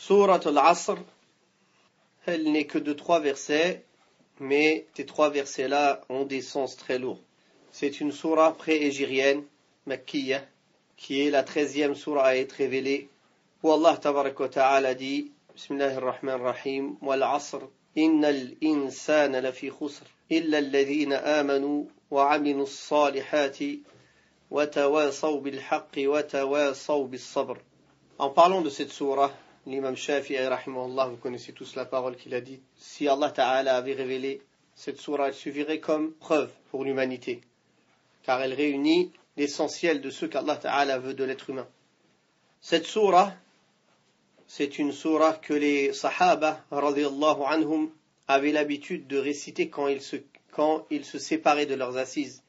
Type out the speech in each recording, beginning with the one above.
Surat al-Asr, elle n'est que de 3 versets, mais ces 3 versets-là ont des sens très lourds. C'est une sourate pré-égérienne, Makkiyah, qui est la 13e sourate à être révélée, où Allah tabaraka wa ta'ala dit, Bismillahir Rahmanir Rahim, Wal Asr, Innal insana lafi khusr, illa alladhina amanu wa amilus salihati, wa tawasaw bil haqqi wa tawasaw bis sabr. En parlant de cette sourate, l'imam Shafi'i, rahimahullah, vous connaissez tous la parole qu'il a dit. Si Allah Ta'ala avait révélé cette sourate, elle suffirait comme preuve pour l'humanité, car elle réunit l'essentiel de ce qu'Allah Ta'ala veut de l'être humain. Cette sourate, c'est une sourate que les Sahaba, radiyallahu anhum, avaient l'habitude de réciter quand ils se séparaient de leurs assises,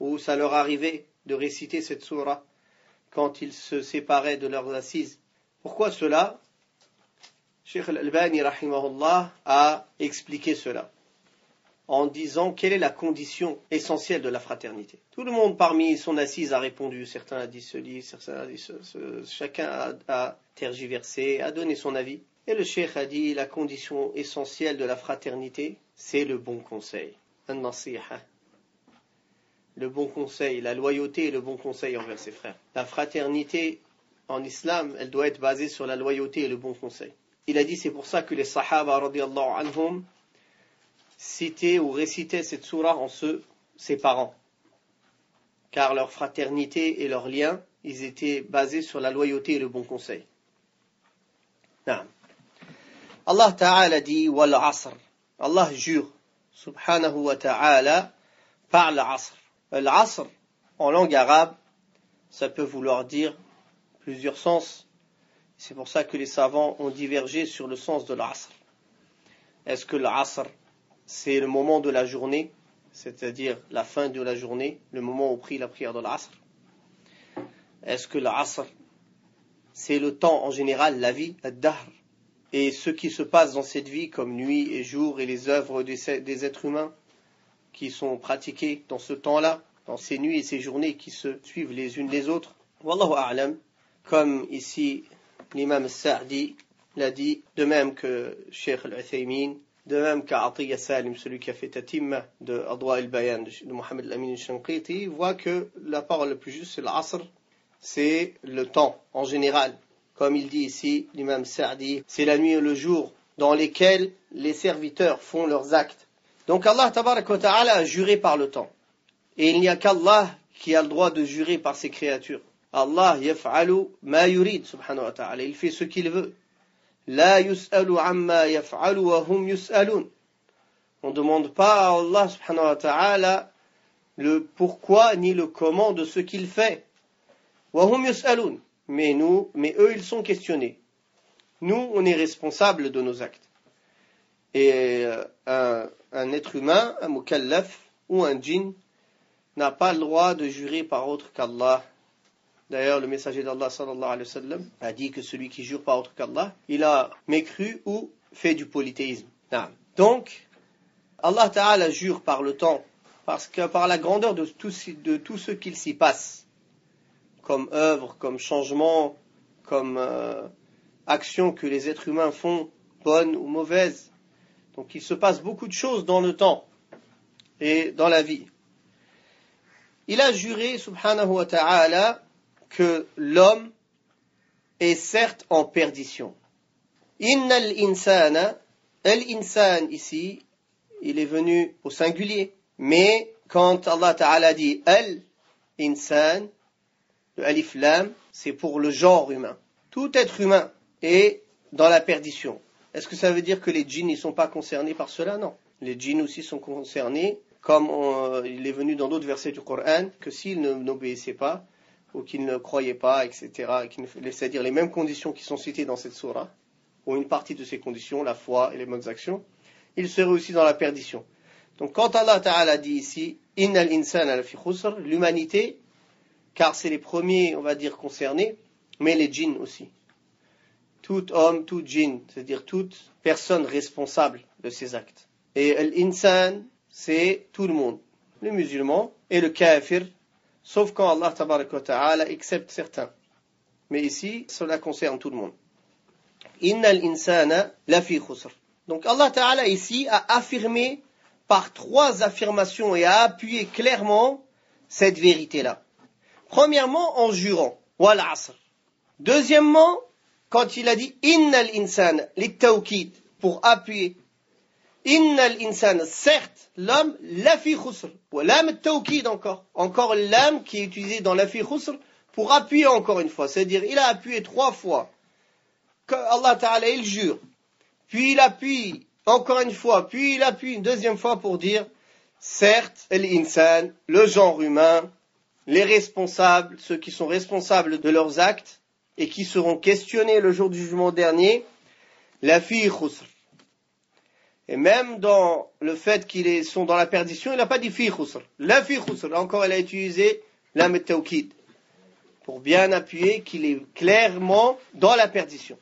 ou ça leur arrivait de réciter cette sourate quand ils se séparaient de leurs assises. Pourquoi cela? Cheikh Al-Albani, rahimahullah, a expliqué cela en disant quelle est la condition essentielle de la fraternité. Tout le monde parmi son assise a répondu, certains a dit ceci, certains a dit chacun a tergiversé, a donné son avis. Et le cheikh a dit la condition essentielle de la fraternité, c'est le bon conseil. An-nasiha. Le bon conseil, la loyauté et le bon conseil envers ses frères. La fraternité en islam, elle doit être basée sur la loyauté et le bon conseil. Il a dit, c'est pour ça que les Sahaba, radiyallahu anhum, citaient ou récitaient cette sourate en se séparant. Car leur fraternité et leurs liens, ils étaient basés sur la loyauté et le bon conseil. Allah Ta'ala dit, Wal Asr. Allah jure, subhanahu wa ta'ala, par l'Asr. L'Asr, en langue arabe, ça peut vouloir dire plusieurs sens. C'est pour ça que les savants ont divergé sur le sens de l'Asr. Est-ce que l'Asr, c'est le moment de la journée, c'est-à-dire la fin de la journée, le moment où prie la prière de l'Asr? Est-ce que l'Asr, c'est le temps en général, la vie, ad-dahr, et ce qui se passe dans cette vie comme nuit et jour et les œuvres des êtres humains qui sont pratiquées dans ce temps-là, dans ces nuits et ces journées qui se suivent les unes les autres? Wallahu a'lam, comme ici l'imam Sa'di l'a dit, de même que Cheikh Al-Uthaymin, de même qu'Atiyya Salim, celui qui a fait Tatimma de Adwa al-Bayan de Mohamed al-Amin al-Shanqiti, voit que la parole la plus juste, c'est l'Asr, c'est le temps en général. Comme il dit ici, l'imam Sa'di, c'est la nuit et le jour dans lesquels les serviteurs font leurs actes. Donc Allah tabaraka wa ta'ala a juré par le temps. Et il n'y a qu'Allah qui a le droit de jurer par ses créatures. Allah yaf'alu ma yurid, subhanahu wa ta'ala. Il fait ce qu'il veut. La yus'alu amma yaf'alu wa hum yus'alun. On ne demande pas à Allah, subhanahu wa ta'ala, le pourquoi ni le comment de ce qu'il fait. Wa hum yus'alun. Mais eux, ils sont questionnés. Nous, on est responsables de nos actes. Et un être humain, un mukallaf ou un djinn, n'a pas le droit de jurer par autre qu'Allah. D'ailleurs, le messager d'Allah sallallahu alayhi wa sallam a dit que celui qui jure par autre qu'Allah, il a mécru ou fait du polythéisme. Donc, Allah Ta'ala jure par le temps, parce que par la grandeur de tout ce qu'il s'y passe, comme œuvre, comme changement, comme action que les êtres humains font, bonnes ou mauvaises. Donc il se passe beaucoup de choses dans le temps et dans la vie. Il a juré, subhanahu wa ta'ala, que l'homme est certes en perdition. Innal insana, al-insan ici, il est venu au singulier. Mais quand Allah Ta'ala dit al-insan, le alif lam, c'est pour le genre humain. Tout être humain est dans la perdition. Est-ce que ça veut dire que les djinns ne sont pas concernés par cela? Non. Les djinns aussi sont concernés, comme il est venu dans d'autres versets du Coran, que s'ils n'obéissaient pas, ou qu'ils ne croyaient pas, etc., c'est-à-dire les mêmes conditions qui sont citées dans cette sourate, ou une partie de ces conditions, la foi et les bonnes actions, ils seraient aussi dans la perdition. Donc quand Allah Ta'ala dit ici, « Innal insana lafi khusr », l'humanité, car c'est les premiers, on va dire, concernés, mais les djinns aussi. Tout homme, tout djinn, c'est-à-dire toute personne responsable de ses actes. Et l'insan, c'est tout le monde, le musulman et le kafir, sauf quand Allah tabaraka wa ta'ala accepte certains. Mais ici, cela concerne tout le monde. Innal insana lafi khusr. Donc Allah Ta'ala ici a affirmé par 3 affirmations et a appuyé clairement cette vérité-là. Premièrement, en jurant, wal asr. Deuxièmement, quand il a dit innal insana lit-tawkid, pour appuyer. Innal insana, certes, l'homme, lafi khusr. Wa lam tawkid encore l'âme qui est utilisé dans lafi khusr pour appuyer encore une fois. C'est-à-dire, il a appuyé 3 fois. Que Allah Ta'ala, il jure. Puis il appuie encore une fois. Puis il appuie une deuxième fois pour dire, certes, l'insan, le genre humain, les responsables, ceux qui sont responsables de leurs actes et qui seront questionnés le jour du jugement dernier, lafi khusr. Et même dans le fait qu'ils sont dans la perdition, il n'a pas dit fi khusr. Lafi khusr. Là encore, il a utilisé lam tawkid pour bien appuyer qu'il est clairement dans la perdition.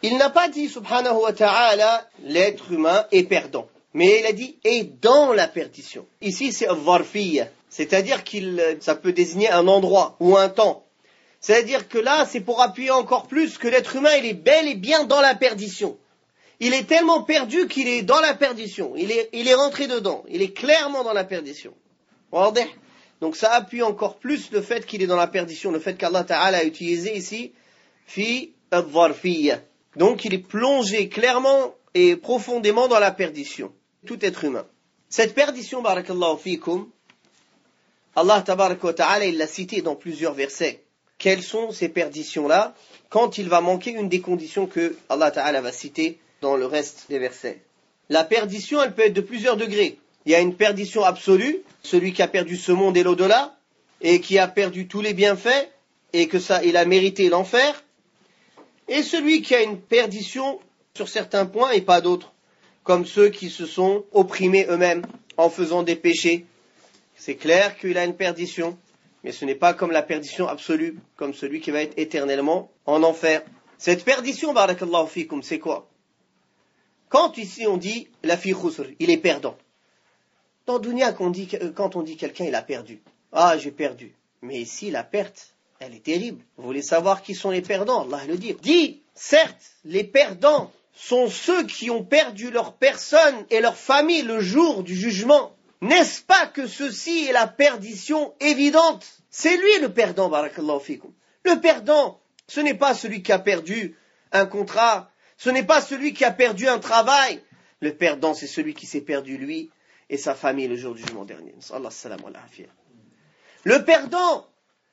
Il n'a pas dit, subhanahu wa ta'ala, l'être humain est perdant. Mais il a dit, est dans la perdition. Ici, c'est al-zarfiyya. C'est-à-dire ça peut désigner un endroit ou un temps. C'est-à-dire que là, c'est pour appuyer encore plus que l'être humain, il est bel et bien dans la perdition. Il est tellement perdu qu'il est dans la perdition. Il est rentré dedans. Il est clairement dans la perdition. Donc ça appuie encore plus le fait qu'il est dans la perdition. Le fait qu'Allah Ta'ala a utilisé ici, fi al-zarfiyya. Donc il est plongé clairement et profondément dans la perdition. Tout être humain. Cette perdition, barakallahu fikum, Allah tabaraka wa ta'ala, il l'a cité dans plusieurs versets. Quelles sont ces perditions-là quand il va manquer une des conditions que Allah Ta'ala va citer dans le reste des versets? La perdition, elle peut être de plusieurs degrés. Il y a une perdition absolue, celui qui a perdu ce monde et l'au-delà, et qui a perdu tous les bienfaits, et que ça, il a mérité l'enfer. Et celui qui a une perdition sur certains points et pas d'autres, comme ceux qui se sont opprimés eux-mêmes en faisant des péchés. C'est clair qu'il a une perdition, mais ce n'est pas comme la perdition absolue, comme celui qui va être éternellement en enfer. Cette perdition, barakallahu fikum, c'est quoi? Quand ici on dit la fi khusr, il est perdant. Dans Dunya, quand on dit quelqu'un il a perdu, ah j'ai perdu. Mais ici la perte, elle est terrible. Vous voulez savoir qui sont les perdants? Allah le dit. Dit, certes, les perdants sont ceux qui ont perdu leur personne et leur famille le jour du jugement. N'est-ce pas que ceci est la perdition évidente? C'est lui le perdant, barakallahu fikum. Le perdant, ce n'est pas celui qui a perdu un contrat, ce n'est pas celui qui a perdu un travail. Le perdant, c'est celui qui s'est perdu lui et sa famille le jour du jugement dernier. Le perdant,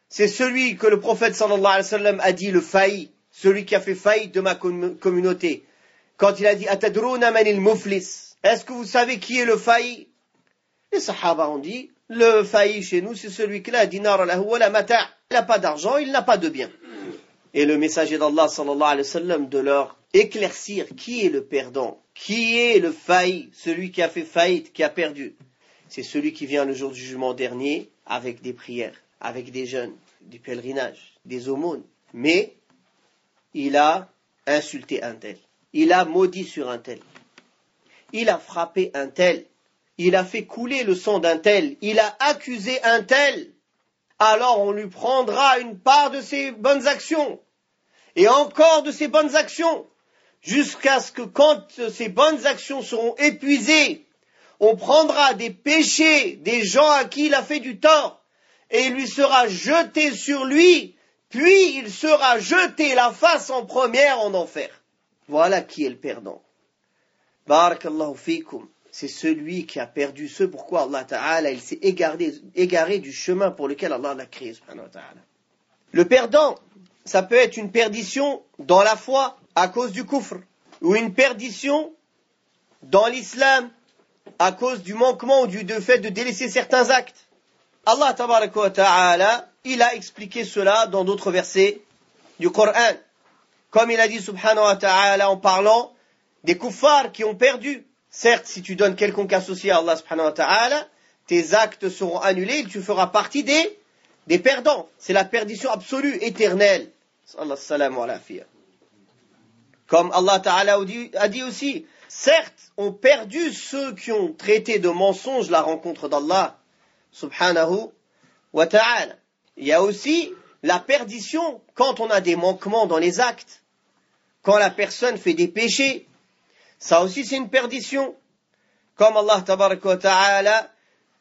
c'est celui que le prophète sallallahu alayhi wa sallam a dit le failli, celui qui a fait faillite de ma communauté. Quand il a dit Atadruna manil muflis, est-ce que vous savez qui est le failli? Les sahaba ont dit le failli chez nous, c'est celui qui a dinar lahu wa la mata'. Il n'a pas d'argent, il n'a pas de bien. Et le messager d'Allah sallallahu alayhi wa sallam de leur éclaircir qui est le perdant, qui est le failli, celui qui a fait faillite, qui a perdu. C'est celui qui vient le jour du jugement dernier avec des prières, avec des jeûnes, des pèlerinages, des aumônes. Mais il a insulté un tel, il a maudit sur un tel, il a frappé un tel, il a fait couler le sang d'un tel, il a accusé un tel. Alors on lui prendra une part de ses bonnes actions, et encore de ses bonnes actions, jusqu'à ce que quand ces bonnes actions seront épuisées, on prendra des péchés des gens à qui il a fait du tort, et il lui sera jeté sur lui, puis il sera jeté la face en première en enfer. Voilà qui est le perdant. Barakallahu fikum. C'est celui qui a perdu ce pourquoi Allah Ta'ala, il s'est égaré du chemin pour lequel Allah l'a créé, subhanahu wa ta'ala. Le perdant, ça peut être une perdition dans la foi à cause du kufr, ou une perdition dans l'islam à cause du manquement ou du fait de délaisser certains actes. Allah tabaraka wa ta'ala, il a expliqué cela dans d'autres versets du Coran. Comme il a dit subhanahu wa ta'ala en parlant des kuffars qui ont perdu. Certes, si tu donnes quelconque associé à Allah subhanahu wa ta'ala, tes actes seront annulés et tu feras partie des perdants. C'est la perdition absolue, éternelle. Comme Allah ta'ala a dit aussi, certes, ont perdu ceux qui ont traité de mensonge la rencontre d'Allah subhanahu wa ta'ala. Il y a aussi la perdition quand on a des manquements dans les actes. quand la personne fait des péchés, ça aussi c'est une perdition. Comme Allah tabaraka wa ta'ala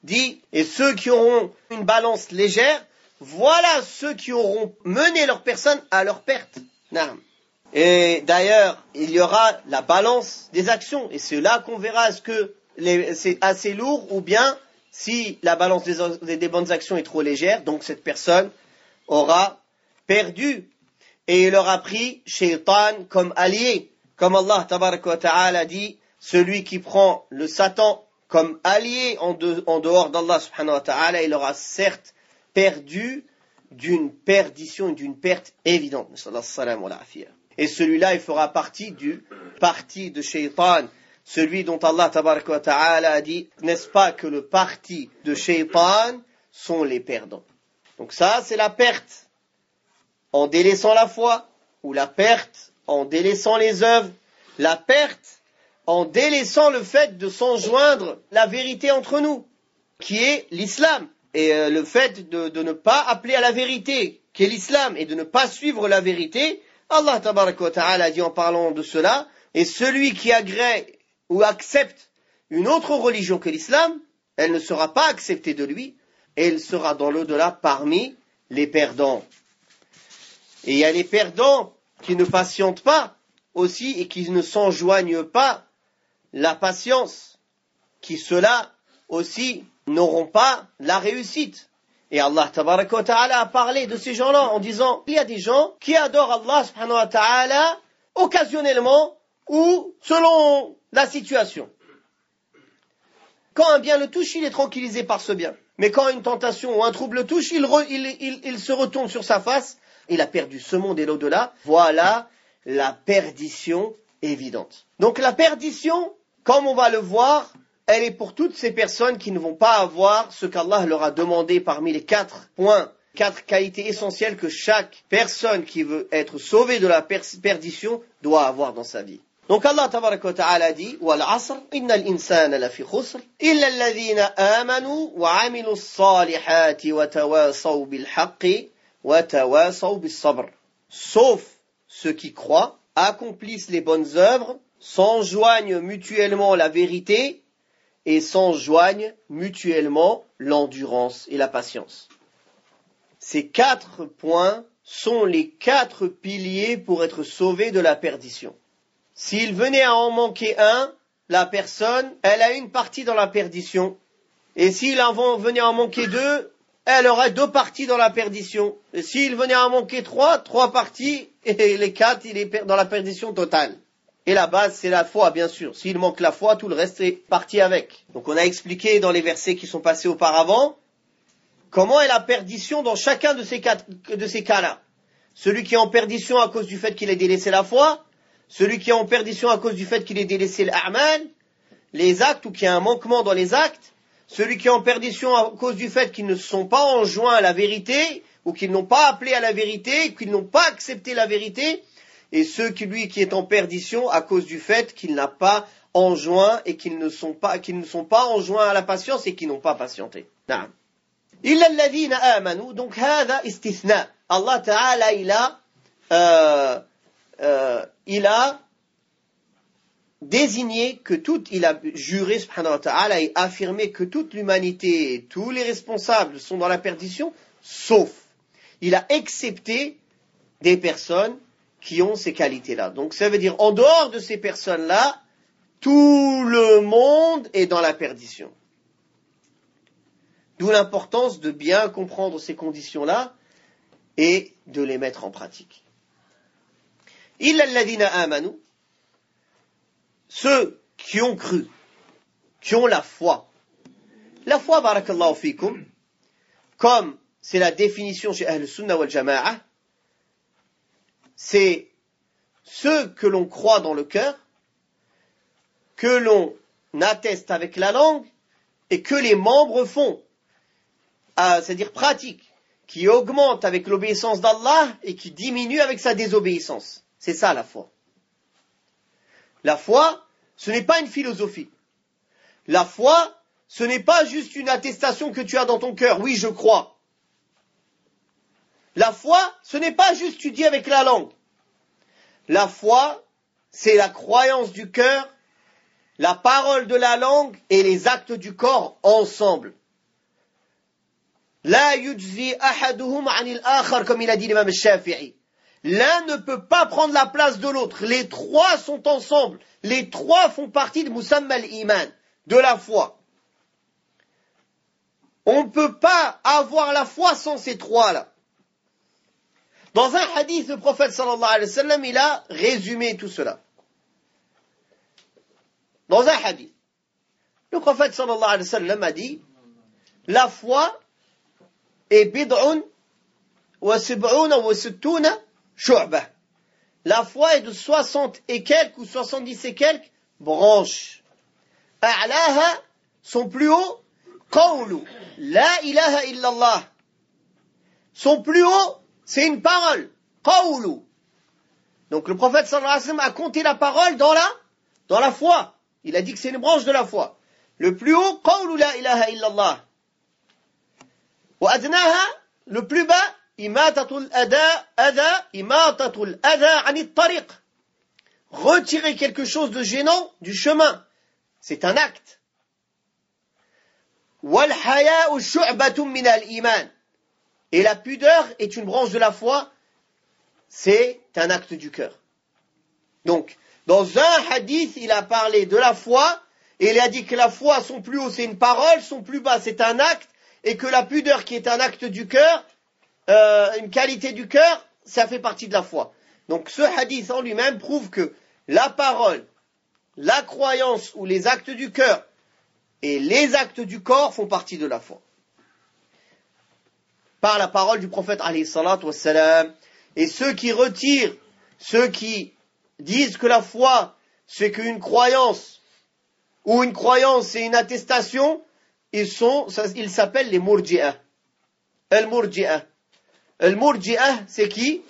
dit, et ceux qui auront une balance légère, voilà ceux qui auront mené leur personne à leur perte. Et d'ailleurs, il y aura la balance des actions, et c'est là qu'on verra est-ce que c'est assez lourd ou bien si la balance des bonnes actions est trop légère, donc cette personne aura perdu. Et il aura pris Shaitan comme allié. Comme Allah tabaraka wa ta'ala dit, celui qui prend le Satan comme allié en dehors d'Allah subhanahu wa ta'ala, il aura certes perdu d'une perdition, d'une perte évidente. Et celui-là, il fera partie du parti de Shaitan. Celui dont Allah tabaraka wa ta'ala a dit, n'est-ce pas que le parti de Shaitan sont les perdants. Donc ça, c'est la perte en délaissant la foi, ou la perte en délaissant les œuvres, la perte en délaissant le fait de s'enjoindre la vérité entre nous, qui est l'islam, et le fait de ne pas appeler à la vérité, qui est l'islam, et de ne pas suivre la vérité. Allah tabaraka wa ta'ala a dit en parlant de cela, et celui qui agrée ou accepte une autre religion que l'islam, elle ne sera pas acceptée de lui, et il sera dans l'au-delà parmi les perdants. Et il y a les perdants qui ne patientent pas aussi et qui ne s'enjoignent pas la patience, qui ceux-là aussi n'auront pas la réussite. Et Allah tabaraka wa ta'ala a parlé de ces gens-là en disant, il y a des gens qui adorent Allah subhanahu wa ta'ala occasionnellement ou selon la situation. Quand un bien le touche, il est tranquillisé par ce bien. Mais quand une tentation ou un trouble le touche, il se retourne sur sa face. Il a perdu ce monde et l'au-delà. Voilà la perdition évidente. Donc la perdition, comme on va le voir, elle est pour toutes ces personnes qui ne vont pas avoir ce qu'Allah leur a demandé parmi les 4 points, 4 qualités essentielles que chaque personne qui veut être sauvée de la perdition doit avoir dans sa vie. Donc Allah tabaraka wa ta'ala dit wal 'asr innal insana lafi khusr illa alladhina amanu wa 'amilus salihati wa tawasaw bil haqqi wa tawasaw bis sabr. Sauf ceux qui croient, accomplissent les bonnes œuvres, s'enjoignent mutuellement la vérité et s'enjoignent mutuellement l'endurance et la patience. Ces 4 points sont les 4 piliers pour être sauvé de la perdition. S'il venait à en manquer un, la personne, elle a une partie dans la perdition. Et s'il venait à en manquer 2, elle aurait 2 parties dans la perdition. Et s'il venait à en manquer 3 parties, et les 4, il est dans la perdition totale. Et la base, c'est la foi, bien sûr. S'il manque la foi, tout le reste est parti avec. Donc on a expliqué dans les versets qui sont passés auparavant, comment est la perdition dans chacun de ces cas-là. Celui qui est en perdition à cause du fait qu'il ait délaissé la foi, celui qui est en perdition à cause du fait qu'il ait délaissé l'a'mal, les actes ou qu'il y a un manquement dans les actes, celui qui est en perdition à cause du fait qu'ils ne se sont pas enjoints à la vérité, ou qu'ils n'ont pas appelé à la vérité, qu'ils n'ont pas accepté la vérité, et celui qui est en perdition à cause du fait qu'il n'a pas enjoint et qu'ils ne sont pas enjoints à la patience et qu'ils n'ont pas patienté. Na'am. Illa alladhina amanu, donc hada istithna. Allah Ta'ala il a désigné que il a juré subhanahu wa ta'ala et affirmé que toute l'humanité et tous les responsables sont dans la perdition, sauf. Il a excepté des personnes qui ont ces qualités-là. Donc ça veut dire, en dehors de ces personnes-là, tout le monde est dans la perdition. D'où l'importance de bien comprendre ces conditions-là et de les mettre en pratique. Illa alladhina amanu, ceux qui ont cru, qui ont la foi. La foi, barakallahu fikum, comme c'est la définition chez Ahl Sunnah wal Jama'a, c'est ce que l'on croit dans le cœur, que l'on atteste avec la langue et que les membres font, c'est-à-dire pratiquent, qui augmente avec l'obéissance d'Allah et qui diminue avec sa désobéissance. C'est ça la foi. La foi, ce n'est pas une philosophie. La foi, ce n'est pas juste une attestation que tu as dans ton cœur. Oui, je crois. La foi, ce n'est pas juste tu dis avec la langue. la foi, c'est la croyance du cœur, la parole de la langue et les actes du corps ensemble. La yujzi ahaduhum anil akhar, comme il a dit l'imam Shafi'i. L'un ne peut pas prendre la place de l'autre. Les trois sont ensemble. Les trois font partie de Musamma al-Iman, de la foi. On ne peut pas avoir la foi sans ces trois-là. Dans un hadith, le prophète sallallahu alayhi wa sallam, il a résumé tout cela. Dans un hadith, le prophète sallallahu alayhi wa sallam a dit, la foi est bid'un wa sib'una wa sittuna shu'bah. La foi est de 60 et quelques ou 70 et quelques branches. A'laha, son plus haut, qawlu, la ilaha illallah. Son plus haut, c'est une parole, qawlu. Donc le prophète sallallahu alayhi wa sallam a compté la parole dans la foi. Il a dit que c'est une branche de la foi. Le plus haut, qawlu la ilaha illallah. Wa adnaha, le plus bas, imatatul adha anit tariq. Retirer quelque chose de gênant du chemin. C'est un acte. Wal haya'u shu'batun min al-iman. Et la pudeur est une branche de la foi. C'est un acte du cœur. Donc, dans un hadith, il a parlé de la foi, et il a dit que la foi, son plus haut, c'est une parole, son plus bas, c'est un acte, et que la pudeur, qui est un acte du cœur, une qualité du cœur, ça fait partie de la foi. Donc ce hadith en lui-même prouve que la parole, la croyance ou les actes du cœur et les actes du corps font partie de la foi. Par la parole du prophète alayhi salatu wassalam. Et ceux qui retirent, ceux qui disent que la foi, c'est qu'une croyance, ou une croyance c'est une attestation, ils s'appellent les murji'ah. Al-murji'ah. Al-murji'ah, c'est qui?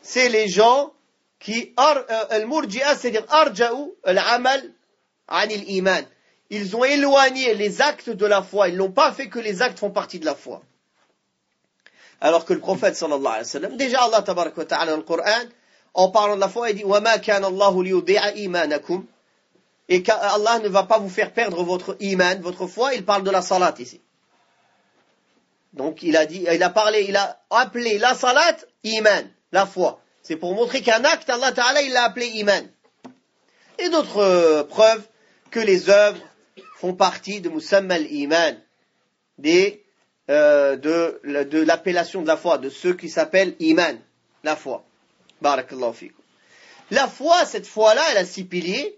C'est les gens qui, al-murji'ah, c'est-à-dire arja'u al-amal anil iman. Ils ont éloigné les actes de la foi. Ils n'ont pas fait que les actes font partie de la foi. Alors que le prophète sallallahu alayhi wa sallam, déjà Allah tabarak wa ta'ala dans le Coran, en parlant de la foi, il dit وَمَا كَانَ اللَّهُ لِيُضِيعَ إِيمَانَكُمْ. Et qu'Allah ne va pas vous faire perdre votre iman, votre foi. Il parle de la salat ici. Donc il a appelé la salat iman, la foi. C'est pour montrer qu'un acte, Allah Ta'ala, il l'a appelé iman. Et d'autres preuves que les œuvres font partie de Musamma al-Iman, de l'appellation de la foi, de ceux qui s'appellent iman, la foi. Barakallahu fikum. La foi, cette foi-là, elle a 6 piliers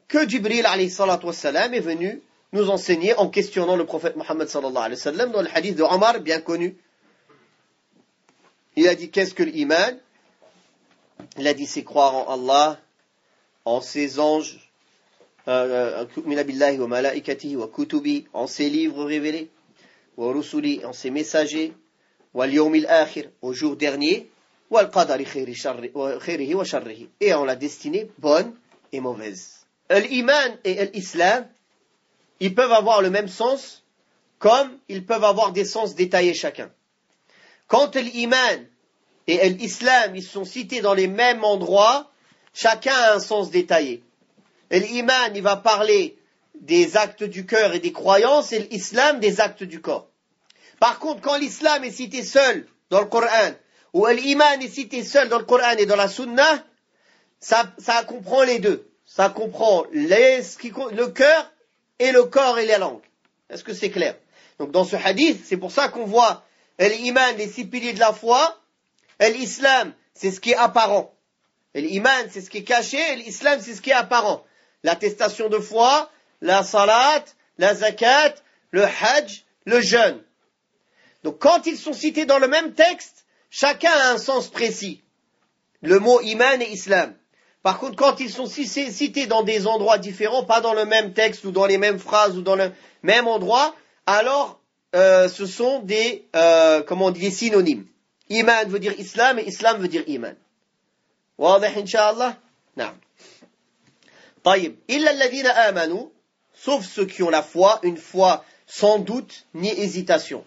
que Jibril alayhi salatu wassalam est venu nous enseigner en questionnant le prophète Mohammed sallallahu alayhi wa sallam dans le hadith de Omar, bien connu. Il a dit, qu'est-ce que l'iman? Il a dit, c'est croire en Allah, en ses anges, en ses livres révélés, en ses messagers, au jour dernier, et en la destinée bonne et mauvaise. L'iman et l'islam, ils peuvent avoir le même sens, comme ils peuvent avoir des sens détaillés chacun. Quand l'iman et l'islam, ils sont cités dans les mêmes endroits, chacun a un sens détaillé. L'iman, il va parler des actes du cœur et des croyances, et l'islam des actes du corps. Par contre, quand l'islam est cité seul dans le Coran, ou l'iman est cité seul dans le Coran et dans la Sunna, ça comprend les deux. Ça comprend le cœur et le corps et la langue. Est-ce que c'est clair? Donc dans ce hadith, c'est pour ça qu'on voit l'iman, les 6 piliers de la foi, l'islam, c'est ce qui est apparent. L'iman, c'est ce qui est caché, et l'islam, c'est ce qui est apparent. L'attestation de foi, la salat, la zakat, le hajj, le jeûne. Donc quand ils sont cités dans le même texte, chacun a un sens précis. Le mot iman et islam. Par contre, quand ils sont cités dans des endroits différents, pas dans le même texte ou dans les mêmes phrases ou dans le même endroit, alors ce sont des synonymes. Iman veut dire islam et islam veut dire iman. واضح إن شاء الله؟ نعم. طيب. إلا الذين آمنوا, sauf ceux qui ont la foi, une foi sans doute ni hésitation.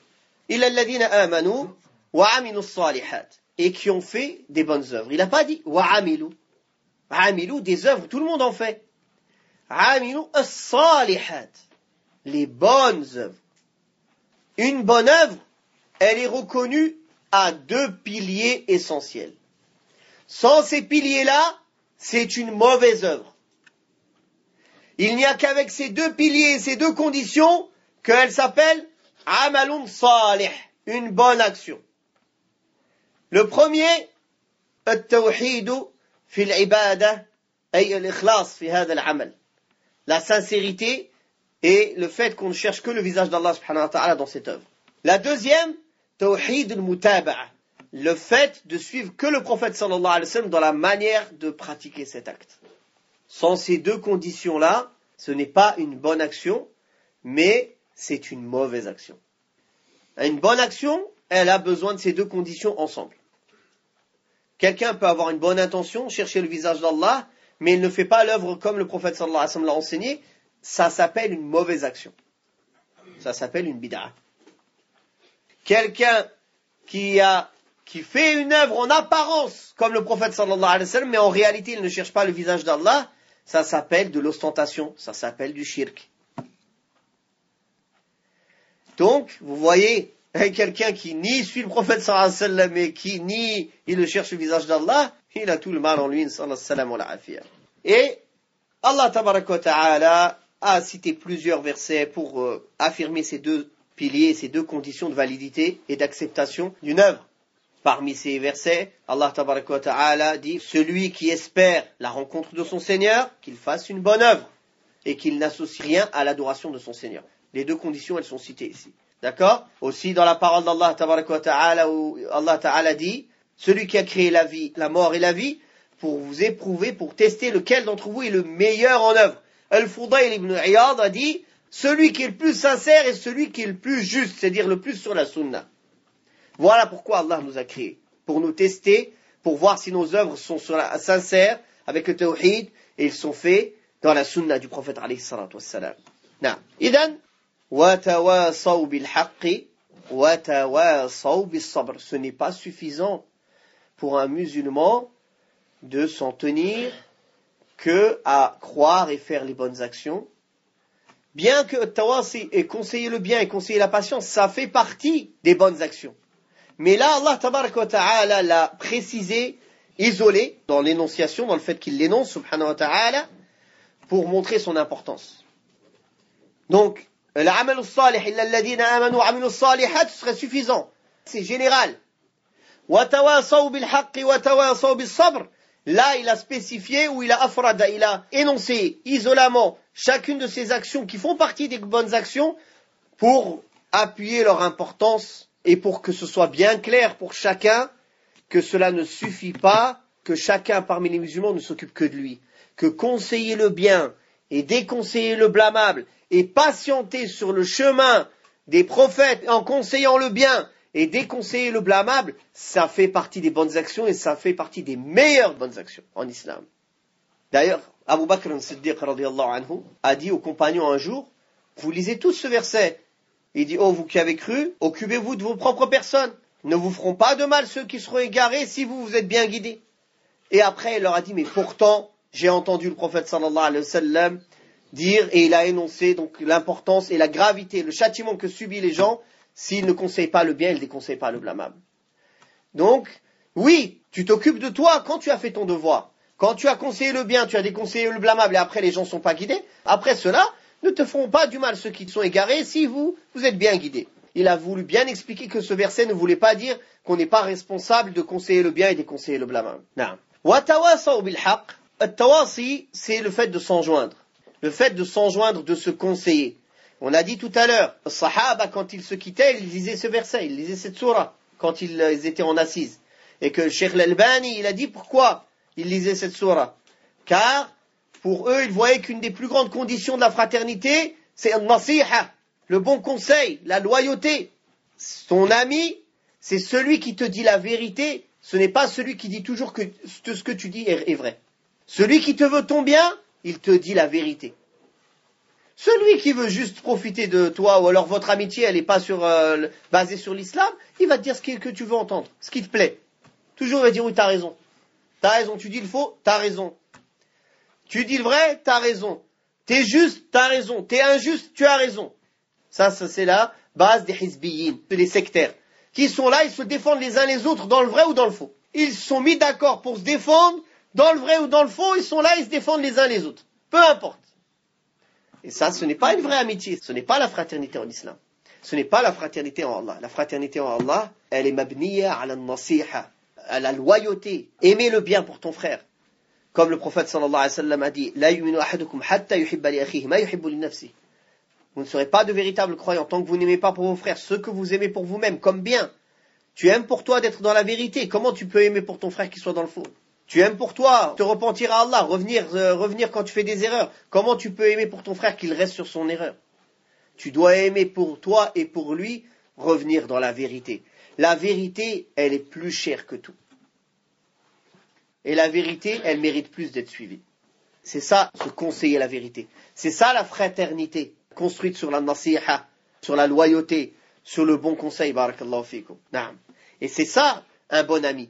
إلا الذين آمنوا وعملوا الصالحات, et qui ont fait des bonnes œuvres. Il n'a pas dit وعملوا. Amilou, des œuvres, tout le monde en fait. Amilou as-salihat, les bonnes œuvres. Une bonne œuvre, elle est reconnue à 2 piliers essentiels. Sans ces piliers-là, c'est une mauvaise œuvre. Il n'y a qu'avec ces 2 piliers et ces 2 conditions qu'elle s'appelle amalun salih, une bonne action. Le premier, التوحيد في العبادة أي الإخلاص في هذا العمل. La sincérité et le fait qu'on ne cherche que le visage d'Allah subhanahu wa ta'ala dans cette œuvre. La deuxième, tawhid al-mutaba'a, le fait de suivre que le prophète sallallahu alayhi wa sallam dans la manière de pratiquer cet acte. Sans ces 2 conditions-là, ce n'est pas une bonne action, mais c'est une mauvaise action. Une bonne action, elle a besoin de ces 2 conditions ensemble. Quelqu'un peut avoir une bonne intention, chercher le visage d'Allah, mais il ne fait pas l'œuvre comme le prophète sallallahu alayhi wa sallam l'a enseigné, ça s'appelle une mauvaise action. Ça s'appelle une bid'a. Quelqu'un qui fait une œuvre en apparence comme le prophète sallallahu alayhi wa sallam, mais en réalité il ne cherche pas le visage d'Allah, ça s'appelle de l'ostentation, ça s'appelle du shirk. Donc, vous voyez, quelqu'un qui ni suit le prophète sallallahu alayhi wa sallam et qui ni il ne cherche le visage d'Allah, il a tout le mal en lui, sallallahu alayhi wa sallam. Et Allah tabaraka wa ta'ala a cité plusieurs versets pour affirmer ces 2 piliers, ces 2 conditions de validité et d'acceptation d'une œuvre. Parmi ces versets, Allah tabaraka wa ta'ala dit « Celui qui espère la rencontre de son Seigneur, qu'il fasse une bonne œuvre et qu'il n'associe rien à l'adoration de son Seigneur. » Les 2 conditions, elles sont citées ici. D'accord? Aussi dans la parole d'Allah tabaraka wa ta'ala où Allah ta'ala dit « Celui qui a créé la vie, la mort et la vie, pour vous éprouver, pour tester lequel d'entre vous est le meilleur en œuvre. » Al-Fudayl ibn Iyad a dit « Celui qui est le plus sincère et celui qui est le plus juste, c'est-à-dire le plus sur la sunna. » Voilà pourquoi Allah nous a créés, pour nous tester, pour voir si nos œuvres sont sincères, avec le tawhid, et ils sont faits dans la sunna du prophète alayhi salatu wassalam. Idan, وَتَوَاصَوْا بِالْحَقِّ وَتَوَاصَوْا بِالصَّبْرِ. Ce n'est pas suffisant pour un musulman de s'en tenir que à croire et faire les bonnes actions. Bien que tawasi et conseiller le bien et conseiller la patience, ça fait partie des bonnes actions. Mais là, Allah tabaraka wa ta'ala l'a précisé, isolé dans l'énonciation, dans le fait qu'il l'énonce, subhanahu wa ta'ala, pour montrer son importance. Donc, l'a'amal as-salih illa alladhina amanu wa amilu as-salihat, ce serait suffisant. C'est général. Wa tawasaw bil haqqi wa tawasaw bis sabr. Là, il a spécifié, ou il a afrada, il a énoncé isolément chacune de ces actions qui font partie des bonnes actions pour appuyer leur importance et pour que ce soit bien clair pour chacun que cela ne suffit pas, que chacun parmi les musulmans ne s'occupe que de lui. Que conseiller le bien et déconseiller le blâmable et patienter sur le chemin des prophètes en conseillant le bien et déconseiller le blâmable, ça fait partie des bonnes actions et ça fait partie des meilleures bonnes actions en islam. D'ailleurs, Abu Bakr as-Siddiq radiyallahu anhu a dit aux compagnons un jour, vous lisez tous ce verset. Il dit, oh vous qui avez cru, occupez-vous de vos propres personnes. Ne vous feront pas de mal ceux qui seront égarés si vous êtes bien guidés. Et après, il leur a dit, mais pourtant, j'ai entendu le prophète sallallahu alayhi wa sallam dire, et il a énoncé donc l'importance et la gravité, le châtiment que subissent les gens s'ils ne conseillent pas le bien, ils ne déconseillent pas le blâmable. Donc, oui, tu t'occupes de toi quand tu as fait ton devoir. Quand tu as conseillé le bien, tu as déconseillé le blâmable et après les gens ne sont pas guidés. Après cela, ne te feront pas du mal ceux qui sont égarés si vous êtes bien guidés. Il a voulu bien expliquer que ce verset ne voulait pas dire qu'on n'est pas responsable de conseiller le bien et déconseiller le blâmable. Wa tawasaw bil haqq. At-tawasi, c'est le fait de s'enjoindre. Le fait de s'enjoindre, de se conseiller. On a dit tout à l'heure, les Sahaba, quand ils se quittaient, ils lisaient ce verset, ils lisaient cette sourate, quand ils étaient en assise. Et que Cheikh Al-Albani, il a dit pourquoi ils lisaient cette sourate. Car, pour eux, ils voyaient qu'une des plus grandes conditions de la fraternité, c'est al-nasiha, le bon conseil, la loyauté. Ton ami, c'est celui qui te dit la vérité, ce n'est pas celui qui dit toujours que tout ce que tu dis est vrai. Celui qui te veut ton bien, il te dit la vérité. Celui qui veut juste profiter de toi, ou alors votre amitié, elle n'est pas basée sur l'islam, il va te dire ce que tu veux entendre, ce qui te plaît. Toujours il va dire oui, t'as raison. T'as raison, tu dis le faux, t'as raison. Tu dis le vrai, t'as raison. T'es juste, t'as raison. T'es injuste, tu as raison. Ça c'est la base des hizbiyin, des sectaires, qui sont là, ils se défendent les uns les autres dans le vrai ou dans le faux. Ils se sont mis d'accord pour se défendre, dans le vrai ou dans le faux, ils sont là, ils se défendent les uns les autres. Peu importe. Et ça, ce n'est pas une vraie amitié, ce n'est pas la fraternité en islam. Ce n'est pas la fraternité en Allah. La fraternité en Allah, elle est mabniya ala nasiha, à la loyauté. Aimer le bien pour ton frère. Comme le prophète sallallahu alayhi wa sallam a dit, la yu'minu ahadukum hatta yuhibba li akhihi ma yuhibbu li nafsihi. Vous ne serez pas de véritables croyants tant que vous n'aimez pas pour vos frères ce que vous aimez pour vous-même, comme bien. Tu aimes pour toi d'être dans la vérité. Comment tu peux aimer pour ton frère qui soit dans le faux? Tu aimes pour toi te repentir à Allah, revenir quand tu fais des erreurs. Comment tu peux aimer pour ton frère qu'il reste sur son erreur? Tu dois aimer pour toi et pour lui revenir dans la vérité. La vérité, elle est plus chère que tout. Et la vérité, elle mérite plus d'être suivie. C'est ça, se conseiller la vérité. C'est ça la fraternité, construite sur la nasiha, sur la loyauté, sur le bon conseil, barakallahu fikum. Et c'est ça, un bon ami.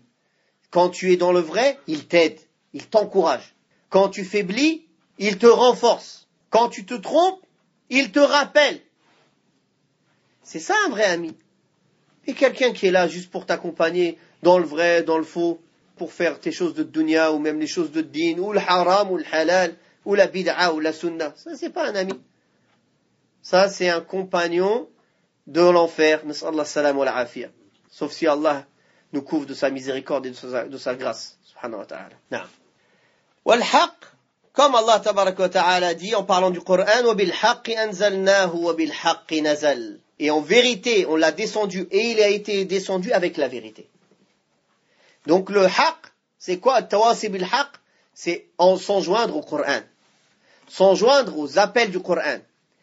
Quand tu es dans le vrai, il t'aide, il t'encourage. Quand tu faiblis, il te renforce. Quand tu te trompes, il te rappelle. C'est ça un vrai ami. Et quelqu'un qui est là juste pour t'accompagner dans le vrai, dans le faux, pour faire tes choses de dunya, ou même les choses de din, ou le haram, ou le halal, ou la bid'a, ou la sunna. Ça, c'est pas un ami. Ça, c'est un compagnon de l'enfer. Nas'Allah salam wa l'afiyah. Sauf si Allah nous couvre de sa miséricorde et de sa grâce. Subhanahu wa ta'ala. Na'am. Wal haqq, comme Allah tabaraka wa ta'ala dit en parlant du Coran, wa bil haqqi anzalnahu wa bil haqqi nazal. Et en vérité, on l'a descendu et il a été descendu avec la vérité. Donc le haqq, c'est quoi? Tawasi bil haqq, c'est s'en joindre au Coran. S'en joindre aux appels du Coran.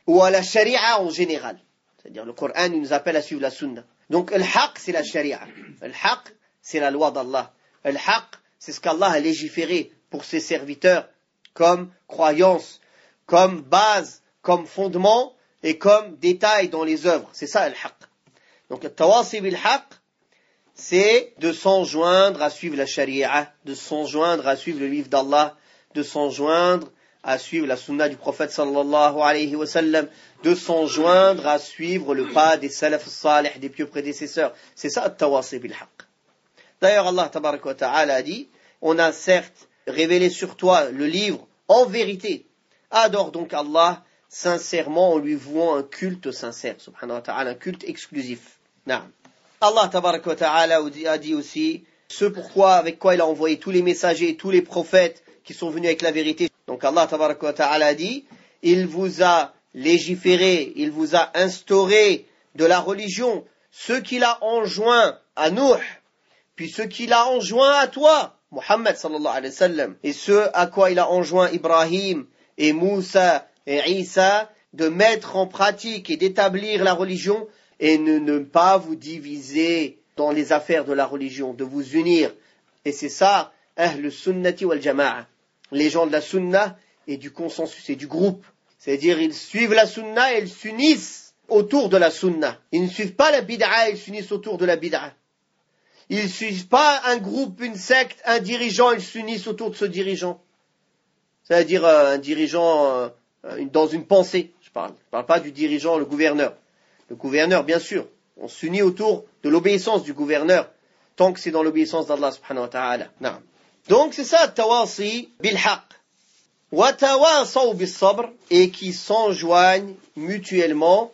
Ou à la sharia en général. C'est-à-dire le Coran, il nous appelle à suivre la sunna. Donc le haqq, c'est la sharia. Le haqq, c'est la loi d'Allah. Le haqq, c'est ce qu'Allah a légiféré pour ses serviteurs comme croyance, comme base, comme fondement et comme détail dans les œuvres. C'est ça le haqq. Donc le tawasi bil haqq, c'est de s'en joindre à suivre la sharia, de s'en joindre à suivre le livre d'Allah, de s'en joindre à suivre la sunna du prophète sallallahu alayhi wa sallam, de s'en joindre à suivre le pas des salaf salih, des pieux prédécesseurs. C'est ça le tawasi bil haqq. D'ailleurs Allah tabaraka wa ta'ala a dit, on a certes révélé sur toi le livre en vérité. Adore donc Allah sincèrement en lui vouant un culte sincère, subhanahu wa ta'ala, un culte exclusif. Naam. Allah tabaraka wa ta'ala a dit aussi ce pourquoi, avec quoi il a envoyé tous les messagers, tous les prophètes qui sont venus avec la vérité. Donc Allah tabaraka wa ta'ala a dit, il vous a légiféré, il vous a instauré de la religion, ce qu'il a enjoint à Nuh, puis ce qu'il a enjoint à toi, Muhammad sallallahu alayhi wa sallam, et ce à quoi il a enjoint Ibrahim et Moussa et Isa, de mettre en pratique et d'établir la religion, et ne pas vous diviser dans les affaires de la religion, de vous unir. Et c'est ça, Ahl sunnati wal jama'a, les gens de la sunna et du consensus et du groupe. C'est-à-dire, ils suivent la sunna et ils s'unissent autour de la sunna. Ils ne suivent pas la bid'a, ils s'unissent autour de la bid'a. Ils ne suivent pas un groupe, une secte, un dirigeant, ils s'unissent autour de ce dirigeant. C'est-à-dire un dirigeant dans une pensée, je parle pas du dirigeant, le gouverneur. Le gouverneur, bien sûr, on s'unit autour de l'obéissance du gouverneur, tant que c'est dans l'obéissance d'Allah subhanahu wa ta'ala. Non. Donc c'est ça, tawasi bil haqq. Wa tawasaw bis sabr, et qui s'enjoignent mutuellement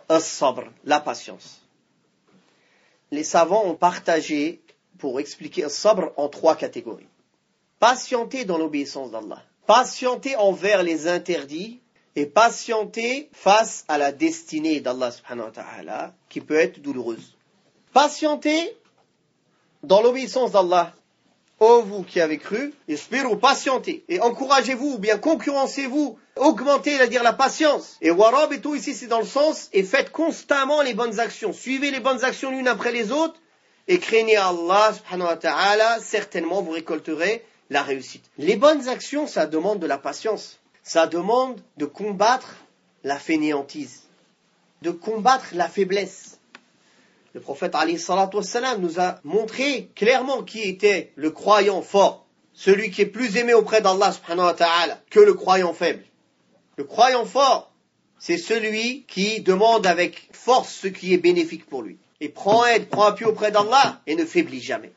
as-sabr, la patience. Les savants ont partagé, pour expliquer as-sabr, en 3 catégories. Patienter dans l'obéissance d'Allah, patienter envers les interdits, et patienter face à la destinée d'Allah subhanahu wa ta'ala, qui peut être douloureuse. Patienter dans l'obéissance d'Allah. Ô vous qui avez cru, espérez patientez, et encouragez-vous, ou bien concurrencez-vous, augmentez, c'est-à-dire la patience. Et warab et tout ici, c'est dans le sens, et faites constamment les bonnes actions. Suivez les bonnes actions l'une après les autres, et craignez Allah subhanahu wa ta'ala, certainement vous récolterez la réussite. Les bonnes actions, ça demande de la patience. Ça demande de combattre la fainéantise, de combattre la faiblesse. Le prophète alayhi salatu wassalam nous a montré clairement qui était le croyant fort. celui qui est plus aimé auprès d'Allah subhanahu wa ta'ala que le croyant faible. Le croyant fort, c'est celui qui demande avec force ce qui est bénéfique pour lui. Et prend aide, prend appui auprès d'Allah et ne faiblit jamais.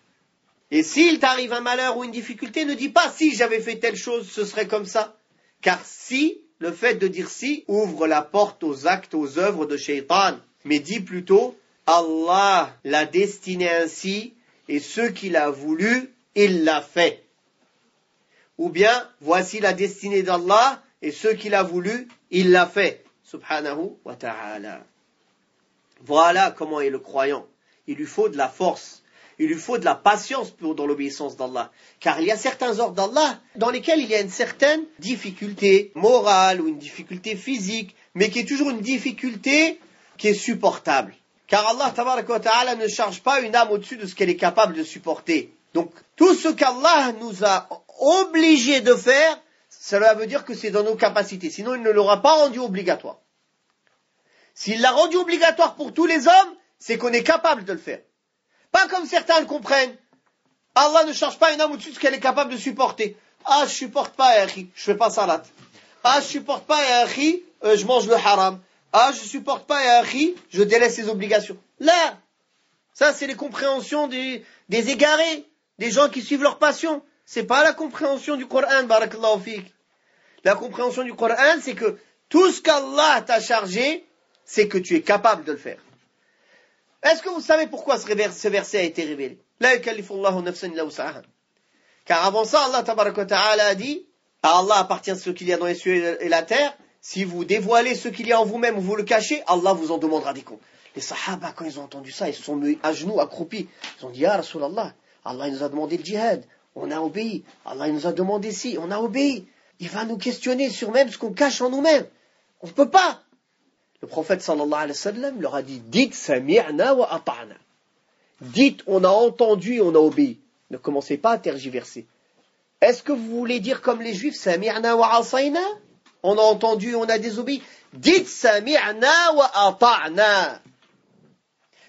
Et s'il t'arrive un malheur ou une difficulté, ne dis pas si j'avais fait telle chose, ce serait comme ça. Car si, le fait de dire si, ouvre la porte aux actes, aux œuvres de Shaitan. Mais dis plutôt, Allah l'a destiné ainsi et ce qu'il a voulu, il l'a fait. Ou bien, voici la destinée d'Allah et ce qu'il a voulu, il l'a fait. Subhanahu wa ta'ala. Voilà comment est le croyant. Il lui faut de la force. Il lui faut de la patience dans l'obéissance d'Allah. Car il y a certains ordres d'Allah dans lesquels il y a une certaine difficulté morale ou une difficulté physique, mais qui est toujours une difficulté qui est supportable. Car Allah tabaraka wa ta'ala ne charge pas une âme au-dessus de ce qu'elle est capable de supporter. Donc tout ce qu'Allah nous a obligés de faire, cela veut dire que c'est dans nos capacités. Sinon il ne l'aura pas rendu obligatoire. S'il l'a rendu obligatoire pour tous les hommes, c'est qu'on est capable de le faire. Pas comme certains le comprennent. Allah ne charge pas une âme au-dessus de ce qu'elle est capable de supporter. Ah, je supporte pas, akhi, je fais pas salat. Ah, je supporte pas, akhi, je mange le haram. Ah, je supporte pas, akhi, je délaisse les obligations. Là, ça c'est les compréhensions des égarés, des gens qui suivent leur passion. C'est pas la compréhension du Coran, barakallahu fik. La compréhension du Coran, c'est que tout ce qu'Allah t'a chargé, c'est que tu es capable de le faire. Est-ce que vous savez pourquoi ce verset a été révélé? La yukallifullahu nafsan illa wus'aha. Car avant ça, Allah tabaraka wa ta'ala a dit, à Allah appartient ce qu'il y a dans les cieux et la terre, si vous dévoilez ce qu'il y a en vous-même ou vous le cachez, Allah vous en demandera des comptes. Les sahaba, quand ils ont entendu ça, ils se sont mis à genoux, accroupis. Ils ont dit, Ya Rasulallah, Allah nous a demandé le djihad, on a obéi. Allah nous a demandé ci, on a obéi. Il va nous questionner sur même ce qu'on cache en nous-mêmes. On ne peut pas. Le prophète sallallahu alayhi wa sallam leur a dit, dites sami'na wa ata'na. Dites, on a entendu et on a obéi. Ne commencez pas à tergiverser. Est-ce que vous voulez dire comme les juifs, sami'na wa asayna? On a entendu et on a désobéi. Dites sami'na wa ata'na.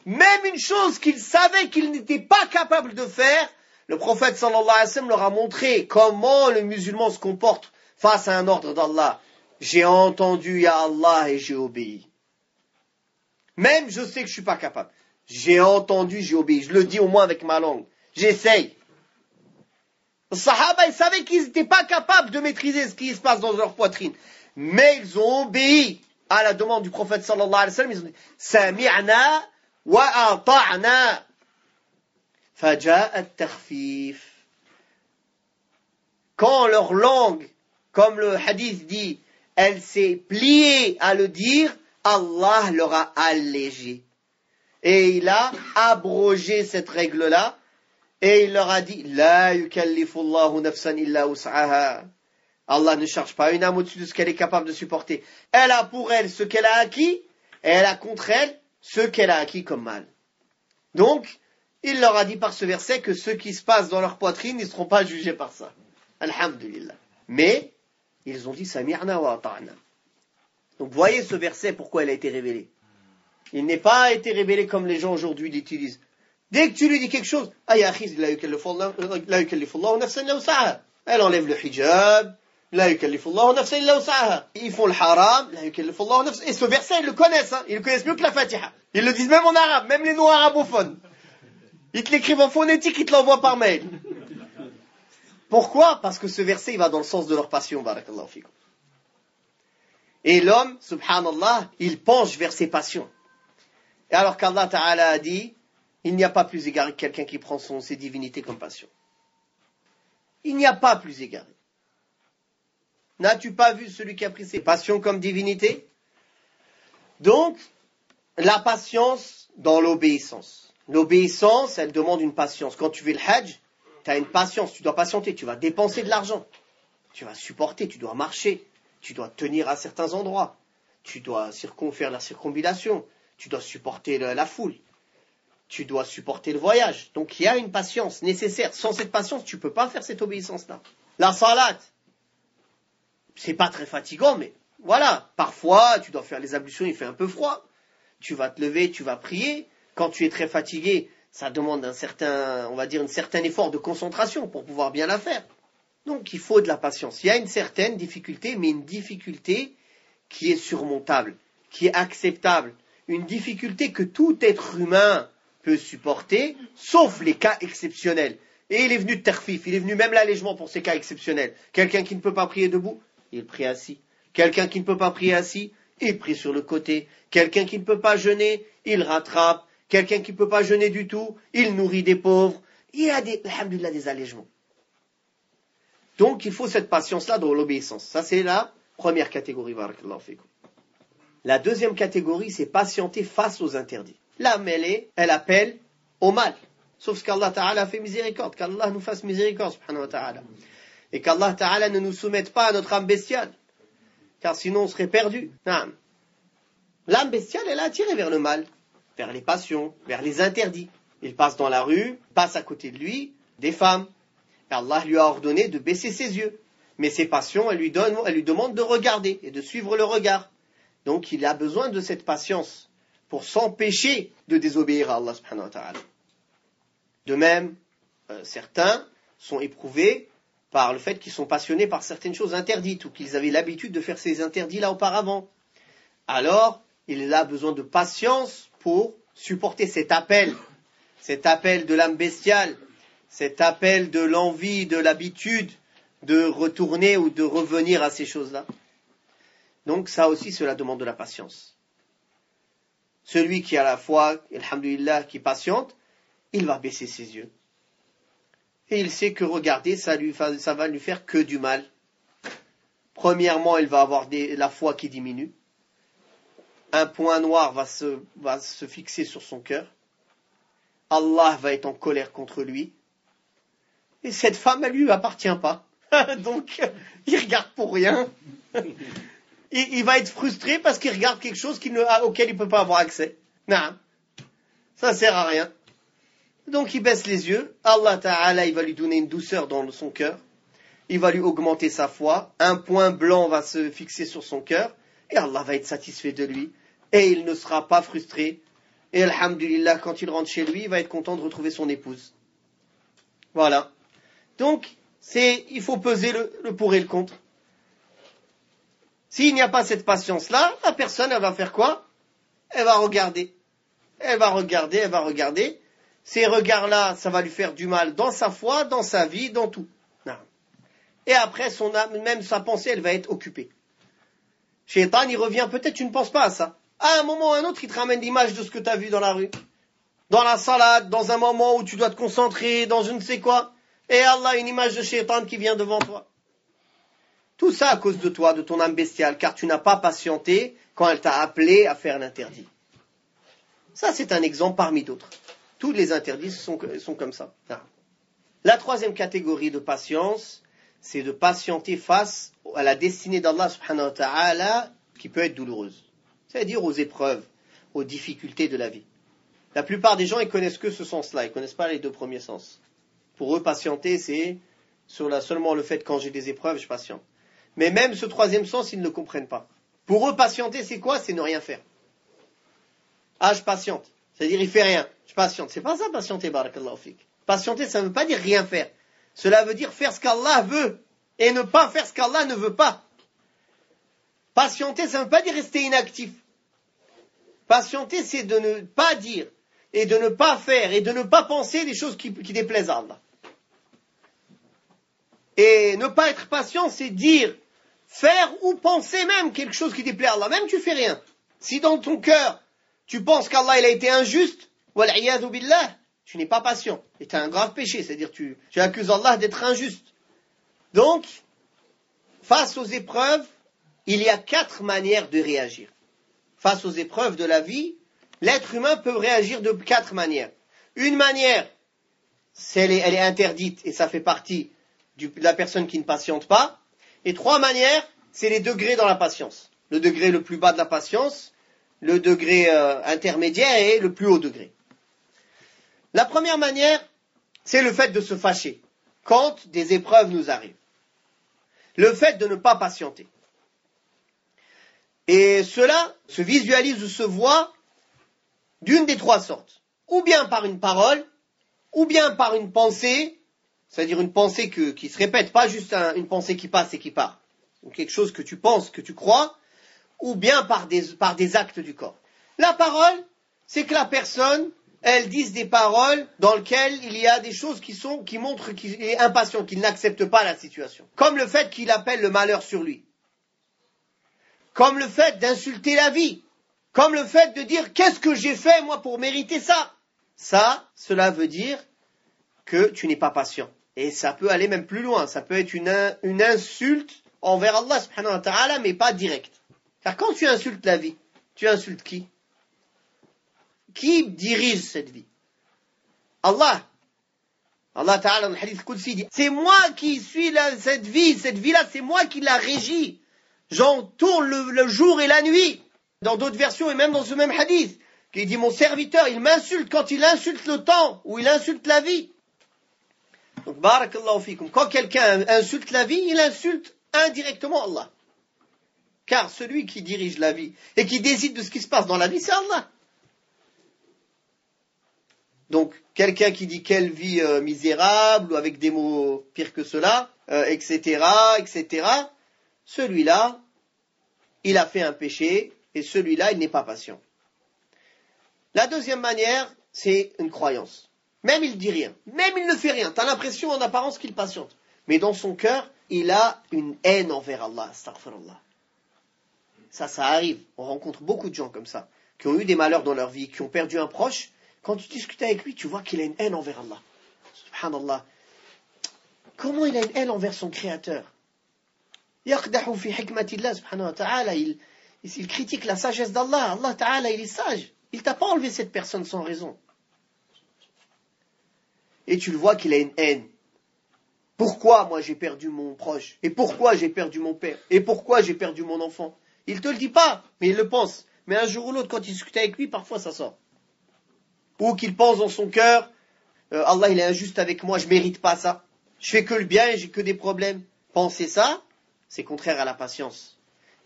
Même une chose qu'ils savaient qu'ils n'étaient pas capables de faire, le prophète sallallahu alayhi wa sallam leur a montré comment le musulman se comporte face à un ordre d'Allah. J'ai entendu ya Allah et j'ai obéi. Même je sais que je suis pas capable. J'ai entendu, j'ai obéi. Je le dis au moins avec ma langue. J'essaye. Les Sahaba, ils savaient qu'ils n'étaient pas capables de maîtriser ce qui se passe dans leur poitrine. Mais ils ont obéi à la demande du prophète sallallahu alayhi wa sallam. Ils ont dit, Sami'na wa ata'na. Faja'a at-takhfif. Quand leur langue, comme le hadith dit, elle s'est pliée à le dire, Allah leur a allégé. Et il a abrogé cette règle-là, et il leur a dit, La yukallifullahu nafsan illa wus'aha. Allah ne charge pas une âme au-dessus de ce qu'elle est capable de supporter. Elle a pour elle ce qu'elle a acquis, et elle a contre elle ce qu'elle a acquis comme mal. Donc, il leur a dit par ce verset que ce qui se passe dans leur poitrine, ils ne seront pas jugés par ça. Alhamdulillah. Mais, ils ont dit Sami'na wa ata'na. Donc voyez ce verset, pourquoi il a été révélé. Il n'est pas été révélé comme les gens aujourd'hui l'utilisent. Dès que tu lui dis quelque chose, ah ya akhi, la yukallifullahu nafsan illa wus'aha. Elle enlève le hijab, la yukallifullahu nafsan illa wus'aha. Ils font le haram, la yukallifullahu nafsan. Et ce verset, ils le connaissent, hein. Ils le connaissent mieux que la Fatiha. Ils le disent même en arabe, même les noms arabophones. Ils te l'écrivent en phonétique, ils te l'envoient par mail. Pourquoi? Parce que ce verset, il va dans le sens de leur passion, barakallahu fikum. Et l'homme, subhanallah, il penche vers ses passions. Et alors qu'Allah Ta'ala a dit, il n'y a pas plus égaré que quelqu'un qui prend ses divinités comme passion. Il n'y a pas plus égaré. N'as-tu pas vu celui qui a pris ses passions comme divinité? Donc, la patience dans l'obéissance. L'obéissance, elle demande une patience. Quand tu fais le hajj, tu as une patience, tu dois patienter, tu vas dépenser de l'argent. Tu vas supporter, tu dois marcher, tu dois tenir à certains endroits, tu dois faire la circonambulation, tu dois supporter la foule, tu dois supporter le voyage. Donc il y a une patience nécessaire. Sans cette patience, tu ne peux pas faire cette obéissance-là. La salat, c'est pas très fatigant, mais voilà, parfois tu dois faire les ablutions, il fait un peu froid, tu vas te lever, tu vas prier. Quand tu es très fatigué, ça demande un certain effort de concentration pour pouvoir bien la faire. Donc il faut de la patience. Il y a une certaine difficulté, mais une difficulté qui est surmontable, qui est acceptable. Une difficulté que tout être humain peut supporter, sauf les cas exceptionnels. Et il est venu de terfif, il est venu même l'allègement pour ces cas exceptionnels. Quelqu'un qui ne peut pas prier debout, il prie assis. Quelqu'un qui ne peut pas prier assis, il prie sur le côté. Quelqu'un qui ne peut pas jeûner, il rattrape. Quelqu'un qui ne peut pas jeûner du tout, il nourrit des pauvres. Il y a alhamdoulilah, des allègements. Donc il faut cette patience-là dans l'obéissance. Ça c'est la première catégorie. Barakallahu fikum. La deuxième catégorie, c'est patienter face aux interdits. L'âme, elle appelle au mal. Sauf qu'Allah Ta'ala a fait miséricorde, qu'Allah nous fasse miséricorde, subhanahu wa ta'ala. Et qu'Allah Ta'ala ne nous soumette pas à notre âme bestiale, car sinon on serait perdu. L'âme bestiale, elle est attirée vers le mal, vers les passions, vers les interdits. Il passe dans la rue, passe à côté de lui, des femmes. Et Allah lui a ordonné de baisser ses yeux. Mais ses passions, elle lui demande de regarder et de suivre le regard. Donc il a besoin de cette patience pour s'empêcher de désobéir à Allah subhanahu wa ta'ala. De même, certains sont éprouvés par le fait qu'ils sont passionnés par certaines choses interdites ou qu'ils avaient l'habitude de faire ces interdits-là auparavant. Alors, il a besoin de patience pour supporter cet appel de l'âme bestiale, cet appel de l'envie, de l'habitude de retourner ou de revenir à ces choses-là. Donc ça aussi, cela demande de la patience. Celui qui a la foi, alhamdulillah, qui patiente, il va baisser ses yeux. Et il sait que regarder, ça va lui faire que du mal. Premièrement, il va avoir la foi qui diminue. Un point noir va se fixer sur son cœur. Allah va être en colère contre lui. Et cette femme, elle lui appartient pas. Donc, il regarde pour rien. Il va être frustré parce qu'il regarde quelque chose auquel il ne peut pas avoir accès. Non, ça ne sert à rien. Donc il baisse les yeux. Allah Ta'ala, il va lui donner une douceur dans son cœur. Il va lui augmenter sa foi. Un point blanc va se fixer sur son cœur. Et Allah va être satisfait de lui. Et il ne sera pas frustré. Et alhamdulillah, quand il rentre chez lui, il va être content de retrouver son épouse. Voilà. Donc, il faut peser le pour et le contre. S'il n'y a pas cette patience-là, la personne, elle va faire quoi? Elle va regarder. Elle va regarder. Ces regards-là, ça va lui faire du mal dans sa foi, dans sa vie, dans tout. Non. Et après, son âme, même sa pensée, elle va être occupée. Shaitan, il revient, peut-être tu ne penses pas à ça. À un moment ou à un autre, il te ramène l'image de ce que tu as vu dans la rue. Dans la salade, dans un moment où tu dois te concentrer, dans je ne sais quoi. Et Allah, une image de Shaitan qui vient devant toi. Tout ça à cause de toi, de ton âme bestiale, car tu n'as pas patienté quand elle t'a appelé à faire l'interdit. Ça, c'est un exemple parmi d'autres. Tous les interdits sont comme ça. La troisième catégorie de patience, c'est de patienter face à la destinée d'Allah subhanahu wa ta'ala qui peut être douloureuse. C'est-à-dire aux épreuves, aux difficultés de la vie. La plupart des gens, ils connaissent que ce sens-là, ils connaissent pas les deux premiers sens. Pour eux, patienter, c'est seulement le fait quand j'ai des épreuves, je patiente. Mais même ce troisième sens, ils ne le comprennent pas. Pour eux, patienter, c'est quoi? C'est ne rien faire. Ah, je patiente. C'est-à-dire, il fait rien. Je patiente. C'est pas ça, patienter, barakallahu fik. Patienter, ça ne veut pas dire rien faire. Cela veut dire faire ce qu'Allah veut et ne pas faire ce qu'Allah ne veut pas. Patienter, ça ne veut pas dire rester inactif. Patienter, c'est de ne pas dire et de ne pas faire et de ne pas penser des choses qui déplaisent à Allah. Et ne pas être patient, c'est dire, faire ou penser même quelque chose qui déplaît à Allah. Même tu fais rien. Si dans ton cœur, tu penses qu'Allah il a été injuste, wal'iyadhu billah, tu n'es pas patient. Et tu as un grave péché, c'est-à-dire tu accuses Allah d'être injuste. Donc, face aux épreuves, il y a 4 manières de réagir. Face aux épreuves de la vie, l'être humain peut réagir de 4 manières. Une manière, elle est interdite et ça fait partie de la personne qui ne patiente pas. Et 3 manières, c'est les degrés dans la patience. Le degré le plus bas de la patience, le degré intermédiaire et le plus haut degré. La première manière, c'est le fait de se fâcher quand des épreuves nous arrivent. Le fait de ne pas patienter. Et cela se visualise ou se voit d'une des 3 sortes. Ou bien par une parole, ou bien par une pensée, c'est-à-dire une pensée qui se répète, pas juste une pensée qui passe et qui part. Donc quelque chose que tu penses, que tu crois, ou bien par des actes du corps. La parole, c'est que la personne, elle dise des paroles dans lesquelles il y a des choses qui montrent qu'il est impatient, qu'il n'accepte pas la situation. Comme le fait qu'il appelle le malheur sur lui. Comme le fait d'insulter la vie. Comme le fait de dire, qu'est-ce que j'ai fait moi pour mériter ça? Ça, cela veut dire que tu n'es pas patient. Et ça peut aller même plus loin. Ça peut être une insulte envers Allah subhanahu wa ta'ala, mais pas directe. Car quand tu insultes la vie, tu insultes qui? Qui dirige cette vie? Allah. Allah ta'ala dans le hadith Qudsi dit, c'est moi qui suis cette vie-là, c'est moi qui la régis. J'en tourne le jour et la nuit. Dans d'autres versions et même dans ce même hadith, qui dit, mon serviteur, il m'insulte quand il insulte le temps ou il insulte la vie. Donc, barakallahu fikum. Quand quelqu'un insulte la vie, il insulte indirectement Allah. Car celui qui dirige la vie et qui décide de ce qui se passe dans la vie, c'est Allah. Donc, quelqu'un qui dit quelle vie misérable ou avec des mots pires que cela, etc., etc., celui-là, il a fait un péché et celui-là, il n'est pas patient. La deuxième manière, c'est une croyance. Même il dit rien, même il ne fait rien. Tu as l'impression en apparence qu'il patiente. Mais dans son cœur, il a une haine envers Allah. Astaghfirullah. Ça arrive. On rencontre beaucoup de gens comme ça, qui ont eu des malheurs dans leur vie, qui ont perdu un proche. Quand tu discutes avec lui, tu vois qu'il a une haine envers Allah. Subhanallah. Comment il a une haine envers son Créateur? Yaqdahu fi hikmatillah subhanahu wa ta'ala. Il critique la sagesse d'Allah. Allah ta'ala, il est sage. Il t'a pas enlevé cette personne sans raison. Et tu le vois qu'il a une haine. Pourquoi moi j'ai perdu mon proche? Et pourquoi j'ai perdu mon père? Et pourquoi j'ai perdu mon enfant? Il te le dit pas, mais il le pense. Mais un jour ou l'autre, quand il discute avec lui, parfois ça sort. Ou qu'il pense dans son cœur, Allah il est injuste avec moi, je mérite pas ça. Je fais que le bien et j'ai que des problèmes. Penser ça, c'est contraire à la patience.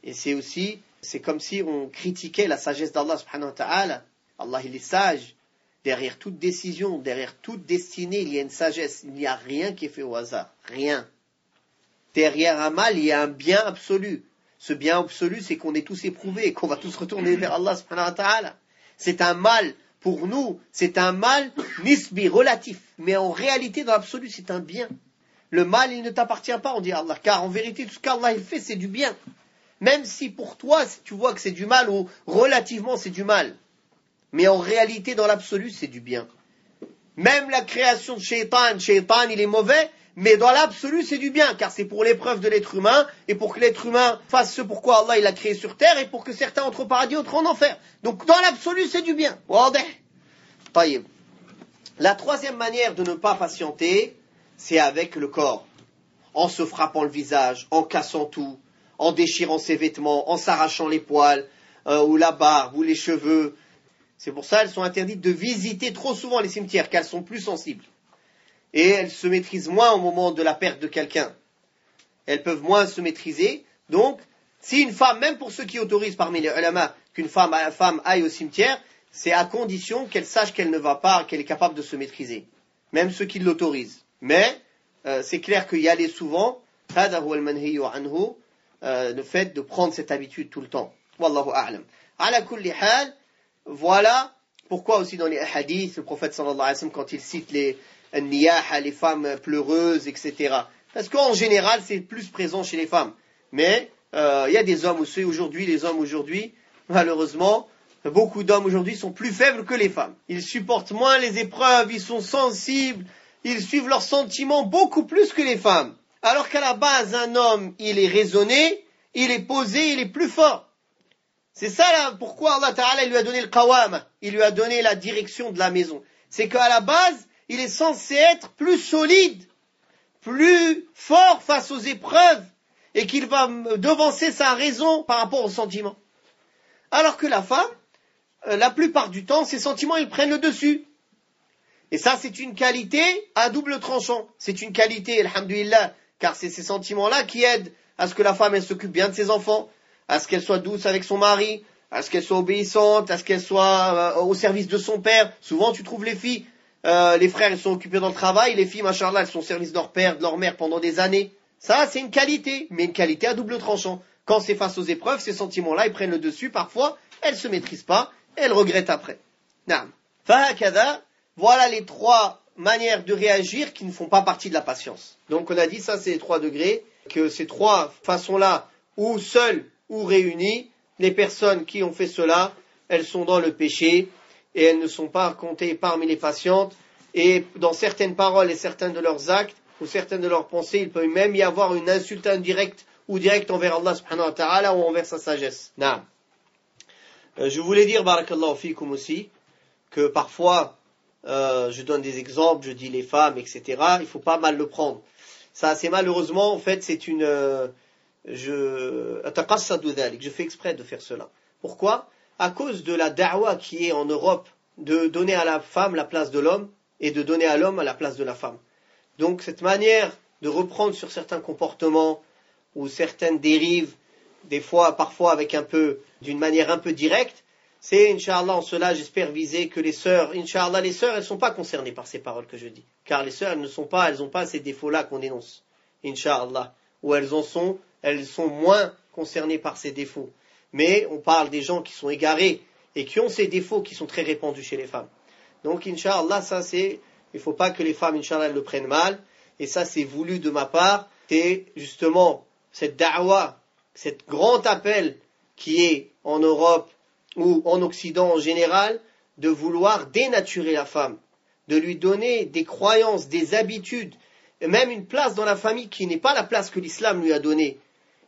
Et c'est comme si on critiquait la sagesse d'Allah subhanahu wa ta'ala. Allah il est sage. Derrière toute décision, derrière toute destinée, il y a une sagesse. Il n'y a rien qui est fait au hasard. Rien. Derrière un mal, il y a un bien absolu. Ce bien absolu, c'est qu'on est tous éprouvés et qu'on va tous retourner vers Allah subhanahu wa ta'ala. C'est un mal pour nous, c'est un mal nisbi, relatif. Mais en réalité, dans l'absolu, c'est un bien. Le mal, il ne t'appartient pas, on dit Allah. Car en vérité, tout ce qu'Allah il fait, c'est du bien. Même si pour toi, tu vois que c'est du mal ou relativement c'est du mal. Mais en réalité, dans l'absolu, c'est du bien. Même la création de Shaitan, il est mauvais, mais dans l'absolu, c'est du bien, car c'est pour l'épreuve de l'être humain, et pour que l'être humain fasse ce pourquoi Allah il a créé sur terre, et pour que certains entrent au paradis, autres en enfer. Donc dans l'absolu, c'est du bien. Taïb. La troisième manière de ne pas patienter, c'est avec le corps. En se frappant le visage, en cassant tout, en déchirant ses vêtements, en s'arrachant les poils, ou la barbe, ou les cheveux. C'est pour ça qu'elles sont interdites de visiter trop souvent les cimetières, car elles sont plus sensibles. Et elles se maîtrisent moins au moment de la perte de quelqu'un. Elles peuvent moins se maîtriser. Donc, si une femme, même pour ceux qui autorisent parmi les ulama, qu'une femme aille au cimetière, c'est à condition qu'elle sache qu'elle ne va pas, qu'elle est capable de se maîtriser. Même ceux qui l'autorisent. Mais, c'est clair qu'il y allait souvent, le fait de prendre cette habitude tout le temps. Wallahu a'lam. Ala kulli hal, voilà pourquoi aussi dans les hadiths, le prophète sallallahu alayhi wa sallam, quand il cite les niyaha, les femmes pleureuses, etc. Parce qu'en général, c'est plus présent chez les femmes. Mais il y a des hommes aussi, les hommes aujourd'hui, malheureusement, beaucoup d'hommes aujourd'hui sont plus faibles que les femmes. Ils supportent moins les épreuves, ils sont sensibles, ils suivent leurs sentiments beaucoup plus que les femmes. Alors qu'à la base, un homme, il est raisonné, il est posé, il est plus fort. C'est ça là, pourquoi Allah Ta'ala lui a donné le qawama, il lui a donné la direction de la maison. C'est qu'à la base, il est censé être plus solide, plus fort face aux épreuves, et qu'il va devancer sa raison par rapport aux sentiments. Alors que la femme, la plupart du temps, ses sentiments, ils prennent le dessus. Et ça, c'est une qualité à double tranchant. C'est une qualité, alhamdoulilah, car c'est ces sentiments-là qui aident à ce que la femme, elle s'occupe bien de ses enfants, à ce qu'elle soit douce avec son mari, à ce qu'elle soit obéissante, à ce qu'elle soit au service de son père. Souvent, tu trouves les filles, les frères ils sont occupés dans le travail, les filles, machallah, elles sont au service de leur père, de leur mère pendant des années. Ça, c'est une qualité, mais une qualité à double tranchant. Quand c'est face aux épreuves, ces sentiments-là, ils prennent le dessus. Parfois, elles se maîtrisent pas, et elles regrettent après. Naam. Fahakada, voilà les trois manières de réagir qui ne font pas partie de la patience. Donc on a dit ça, c'est les 3 degrés, que ces 3 façons-là, ou seules ou réunies, les personnes qui ont fait cela, elles sont dans le péché, et elles ne sont pas comptées parmi les patientes, et dans certaines paroles et certains de leurs actes, ou certaines de leurs pensées, il peut même y avoir une insulte indirecte ou directe envers Allah subhanahu wa ta'ala ou envers sa sagesse. Naam. Je voulais dire, barakallahu fikum aussi, que parfois, je donne des exemples, je dis les femmes, etc. Il faut pas mal le prendre. Ça, c'est malheureusement, en fait, c'est une... je fais exprès de faire cela. Pourquoi? À cause de la da'wa qui est en Europe, de donner à la femme la place de l'homme, et de donner à l'homme la place de la femme. Donc cette manière de reprendre sur certains comportements, ou certaines dérives, des fois, parfois avec d'une manière un peu directe, c'est, Inch'Allah, en cela, j'espère viser que les sœurs, Inch'Allah, les sœurs, elles ne sont pas concernées par ces paroles que je dis. Car les sœurs, elles n'ont pas ces défauts-là qu'on dénonce. Inch'Allah. Ou elles sont moins concernées par ces défauts. Mais on parle des gens qui sont égarés et qui ont ces défauts qui sont très répandus chez les femmes. Donc, Inch'Allah, il ne faut pas que les femmes, Inch'Allah, elles le prennent mal. Et ça, c'est voulu de ma part. C'est justement cette da'wa, cet grand appel qui est en Europe ou en Occident en général, de vouloir dénaturer la femme, de lui donner des croyances, des habitudes, et même une place dans la famille qui n'est pas la place que l'islam lui a donnée.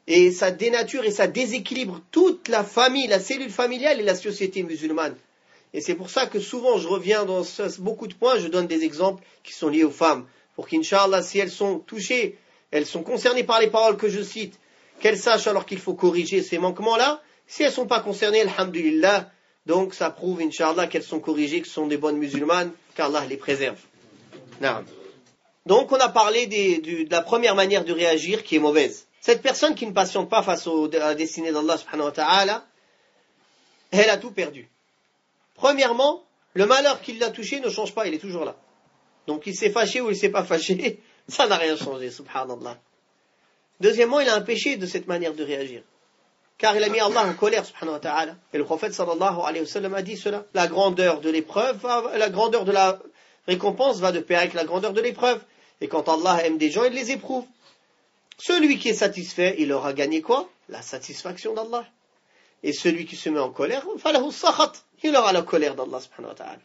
Et ça dénature et ça déséquilibre toute la famille, la cellule familiale et la société musulmane. Et c'est pour ça que souvent je reviens dans beaucoup de points, je donne des exemples qui sont liés aux femmes, pour qu'Inch'Allah, si elles sont touchées, elles sont concernées par les paroles que je cite, qu'elles sachent alors qu'il faut corriger ces manquements-là. Si elles ne sont pas concernées, alhamdulillah, donc ça prouve, Inch'Allah, qu'elles sont corrigées, que ce sont des bonnes musulmanes, qu'Allah les préserve. Naam. Donc on a parlé de la première manière de réagir qui est mauvaise. Cette personne qui ne patiente pas face à la destinée d'Allah subhanahu wa ta'ala, elle a tout perdu. Premièrement, le malheur qui l'a touché ne change pas, il est toujours là. Donc il s'est fâché ou il ne s'est pas fâché, ça n'a rien changé, subhanallah. Deuxièmement, il a un péché de cette manière de réagir. Car il a mis Allah en colère, subhanahu wa ta'ala. Et le prophète sallallahu alayhi wa sallam a dit cela. La grandeur de l'épreuve, la grandeur de la récompense va de pair avec la grandeur de l'épreuve. Et quand Allah aime des gens, il les éprouve. Celui qui est satisfait, il aura gagné quoi? La satisfaction d'Allah. Et celui qui se met en colère, falahu sakhat, il aura la colère d'Allah, subhanahu wa ta'ala.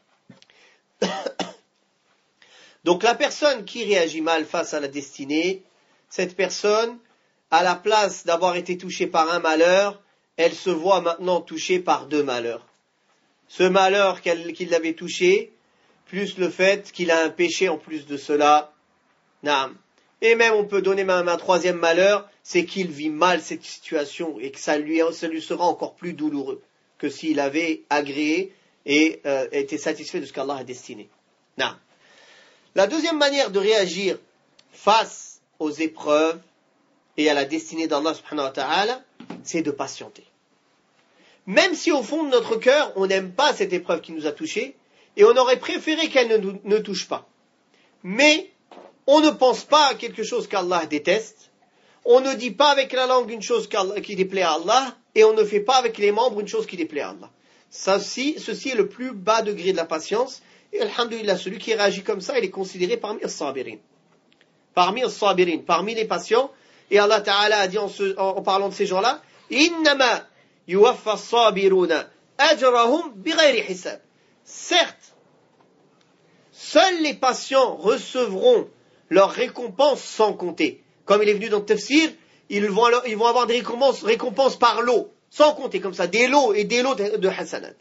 Donc la personne qui réagit mal face à la destinée, cette personne, à la place d'avoir été touchée par un malheur, elle se voit maintenant touchée par 2 malheurs. Ce malheur qui l'avait touché, plus le fait qu'il a un péché en plus de cela. Naam. Et même on peut donner même un 3e malheur, c'est qu'il vit mal cette situation et que ça lui sera encore plus douloureux que s'il avait agréé et été satisfait de ce qu'Allah a destiné. Naam. La deuxième manière de réagir face aux épreuves et à la destinée d'Allah subhanahu wa ta'ala, c'est de patienter. Même si au fond de notre cœur, on n'aime pas cette épreuve qui nous a touchés, et on aurait préféré qu'elle ne touche pas. Mais, on ne pense pas à quelque chose qu'Allah déteste, on ne dit pas avec la langue une chose qui déplaît à Allah, et on ne fait pas avec les membres une chose qui déplaît à Allah. Ceci est le plus bas degré de la patience, et alhamdulillah, celui qui réagit comme ça, il est considéré parmi as-sabirin. Parmi les patients. Et Allah Ta'ala a dit en parlant de ces gens-là, Innama yuwaffa as-sabiruna ajrahum bighayri hisab. Certes, seuls les patients recevront leur récompense sans compter. Comme il est venu dans le tafsir, ils vont avoir des récompenses par lot, sans compter comme ça, des lots et des lots de hasanat.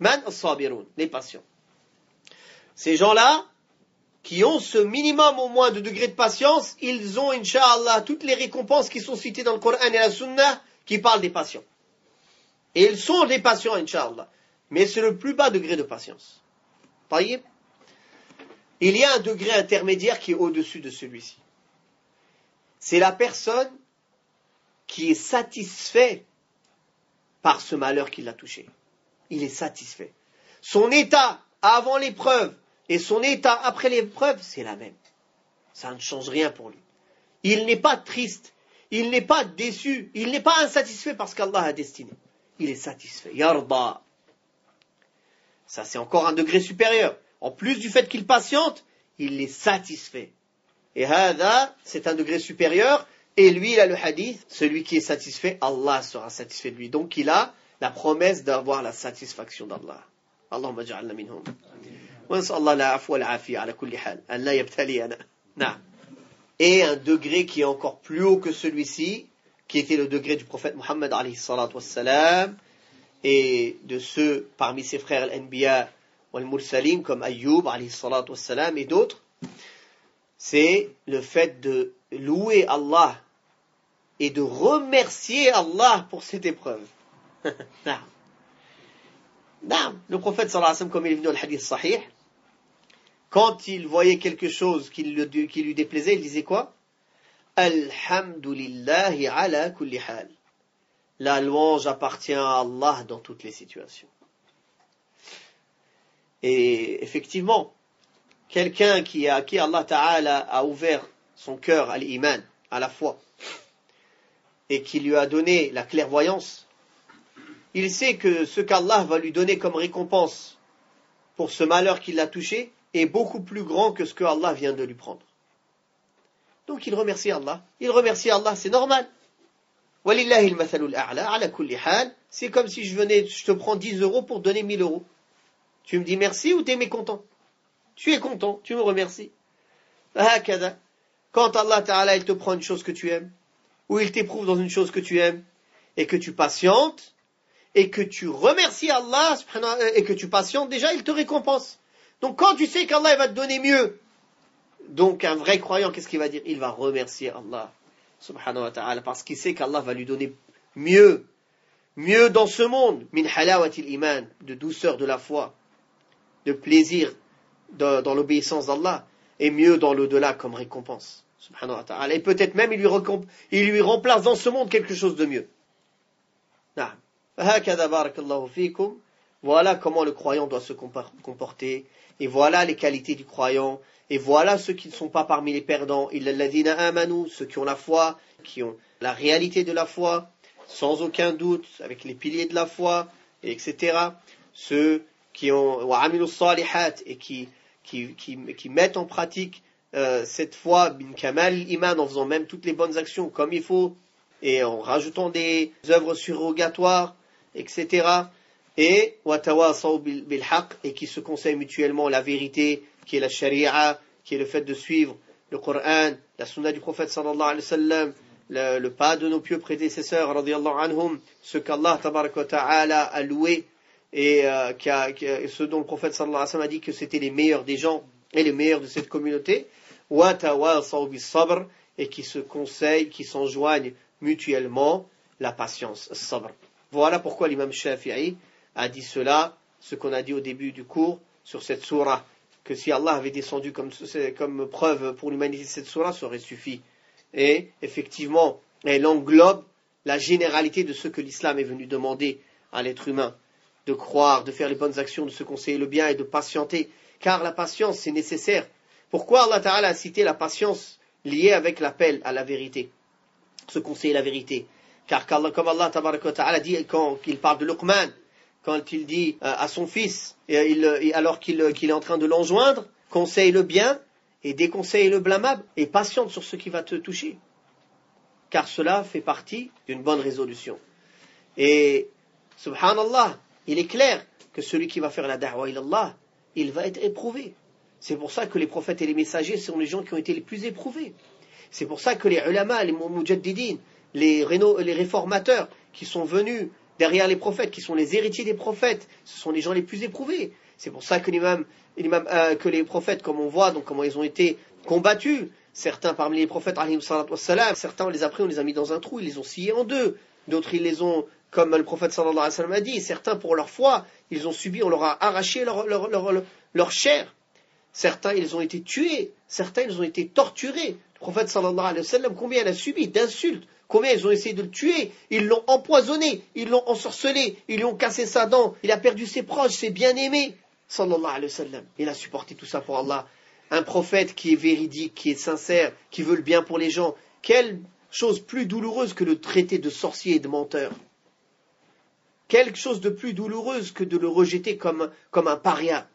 Man as-sabirun, les patients. Ces gens-là, qui ont ce minimum au moins de degré de patience, ils ont, Inch'Allah, toutes les récompenses qui sont citées dans le Coran et la Sunna, qui parlent des patients. Et ils sont des patients, Inch'Allah. Mais c'est le plus bas degré de patience. Taïb. Il y a un degré intermédiaire qui est au-dessus de celui-ci. C'est la personne qui est satisfait par ce malheur qui l'a touché. Il est satisfait. Son état, avant l'épreuve, et son état après l'épreuve, c'est la même. Ça ne change rien pour lui. Il n'est pas triste, il n'est pas déçu, il n'est pas insatisfait parce qu'Allah a destiné. Il est satisfait. Yarda. Ça, c'est encore un degré supérieur. En plus du fait qu'il patiente, il est satisfait. Et hada, c'est un degré supérieur. Et lui, il a le hadith, celui qui est satisfait, Allah sera satisfait de lui. Donc il a la promesse d'avoir la satisfaction d'Allah. Allahumma ja'alna minhum. Wa nas'allahu al-afwa wal-afiya ala kulli hal. An la yabtaliyana. Na'am. Et un degré qui est encore plus haut que celui-ci, qui était le degré du prophète Muhammad alayhi salatu wassalam, et de ceux parmi ses frères l'Anbiya wal-Mursalim, comme Ayyub alayhi salatu wassalam et d'autres, c'est le fait de louer Allah et de remercier Allah pour cette épreuve. Le prophète sallallahu alayhi wa sallam, comme il est venu dans le hadith sahih, quand il voyait quelque chose qui lui déplaisait, il disait quoi? Alhamdulillahi ala kulli hal. La louange appartient à Allah dans toutes les situations. Et effectivement, quelqu'un à qui Allah Ta'ala a ouvert son cœur à l'iman, à la foi, et qui lui a donné la clairvoyance, il sait que ce qu'Allah va lui donner comme récompense pour ce malheur qui l'a touché est beaucoup plus grand que ce que Allah vient de lui prendre. Donc il remercie Allah. Il remercie Allah, c'est normal. Walillahi al-mathalul a'la ala kulli hal. C'est comme si je te prends 10 euros pour donner 1000 euros. Tu me dis merci ou tu es mécontent? Tu es content, tu me remercies. Quand Allah Ta'ala il te prend une chose que tu aimes, ou il t'éprouve dans une chose que tu aimes, et que tu patientes, et que tu remercies Allah, et que tu patientes, déjà il te récompense. Donc quand tu sais qu'Allah va te donner mieux, donc un vrai croyant, qu'est-ce qu'il va dire? Il va remercier Allah, subhanahu wa ta'ala, parce qu'il sait qu'Allah va lui donner mieux dans ce monde, min halawatil iman, de douceur de la foi, de plaisir dans l'obéissance d'Allah, et mieux dans l'au-delà comme récompense, subhanahu wa ta'ala. Et peut-être même il lui remplace dans ce monde quelque chose de mieux. Voilà comment le croyant doit se comporter, et voilà les qualités du croyant, et voilà ceux qui ne sont pas parmi les perdants, ceux qui ont la foi, qui ont la réalité de la foi, sans aucun doute, avec les piliers de la foi, etc. Ceux qui ont et qui mettent en pratique cette foi bin kamal iman, en faisant même toutes les bonnes actions comme il faut, et en rajoutant des œuvres surrogatoires, etc. Et watawasaw bil haqq, et qui se conseillent mutuellement la vérité, qui est la sharia, qui est le fait de suivre le Coran, la sunna du prophète sallallahu alayhi wa sallam, le pas de nos pieux prédécesseurs radiyallahu anhum, ce qu'Allah tabaraka wa ta'ala a loué, et ce dont le prophète sallallahu alayhi wa sallam a dit que c'était les meilleurs des gens et les meilleurs de cette communauté, watawasaw bis sabr, et qui se conseillent, qui s'enjoignent mutuellement la patience, sabr. Voilà pourquoi l'imam Shafi'i a dit cela, ce qu'on a dit au début du cours sur cette sourate, que si Allah avait descendu comme preuve pour l'humanité cette sourate, ça aurait suffi. Et effectivement, elle englobe la généralité de ce que l'islam est venu demander à l'être humain, de croire, de faire les bonnes actions, de se conseiller le bien et de patienter, car la patience c'est nécessaire. Pourquoi Allah Ta'ala a cité la patience liée avec l'appel à la vérité, se conseiller la vérité? Car comme Allah Ta'ala dit quand il parle de Luqman, quand il dit à son fils, alors qu'il est en train de l'enjoindre, conseille le bien et déconseille le blâmable, et patiente sur ce qui va te toucher. Car cela fait partie d'une bonne résolution. Et, subhanallah, il est clair que celui qui va faire la da'wa ilallah, il va être éprouvé. C'est pour ça que les prophètes et les messagers sont les gens qui ont été les plus éprouvés. C'est pour ça que les ulama, les mujaddidin, les réformateurs qui sont venus derrière les prophètes, qui sont les héritiers des prophètes, ce sont les gens les plus éprouvés. C'est pour ça que que les prophètes, comme on voit, donc comment ils ont été combattus. Certains parmi les prophètes, certains on les a pris, on les a mis dans un trou, ils les ont sciés en deux. D'autres ils les ont, comme le prophète sallallahu alayhi wa sallam a dit, certains pour leur foi, ils ont subi, on leur a arraché leur chair. Certains ils ont été tués, certains ils ont été torturés. Le prophète sallallahu alayhi wa sallam, combien il a subi d'insultes? Combien ils ont essayé de le tuer? Ils l'ont empoisonné, ils l'ont ensorcelé, ils lui ont cassé sa dent, il a perdu ses proches, ses bien-aimés. sallallahu alayhi wa sallam. Il a supporté tout ça pour Allah. Un prophète qui est véridique, qui est sincère, qui veut le bien pour les gens. Quelle chose plus douloureuse que de le traiter de sorcier et de menteur? Quelque chose de plus douloureuse que de le rejeter comme un paria.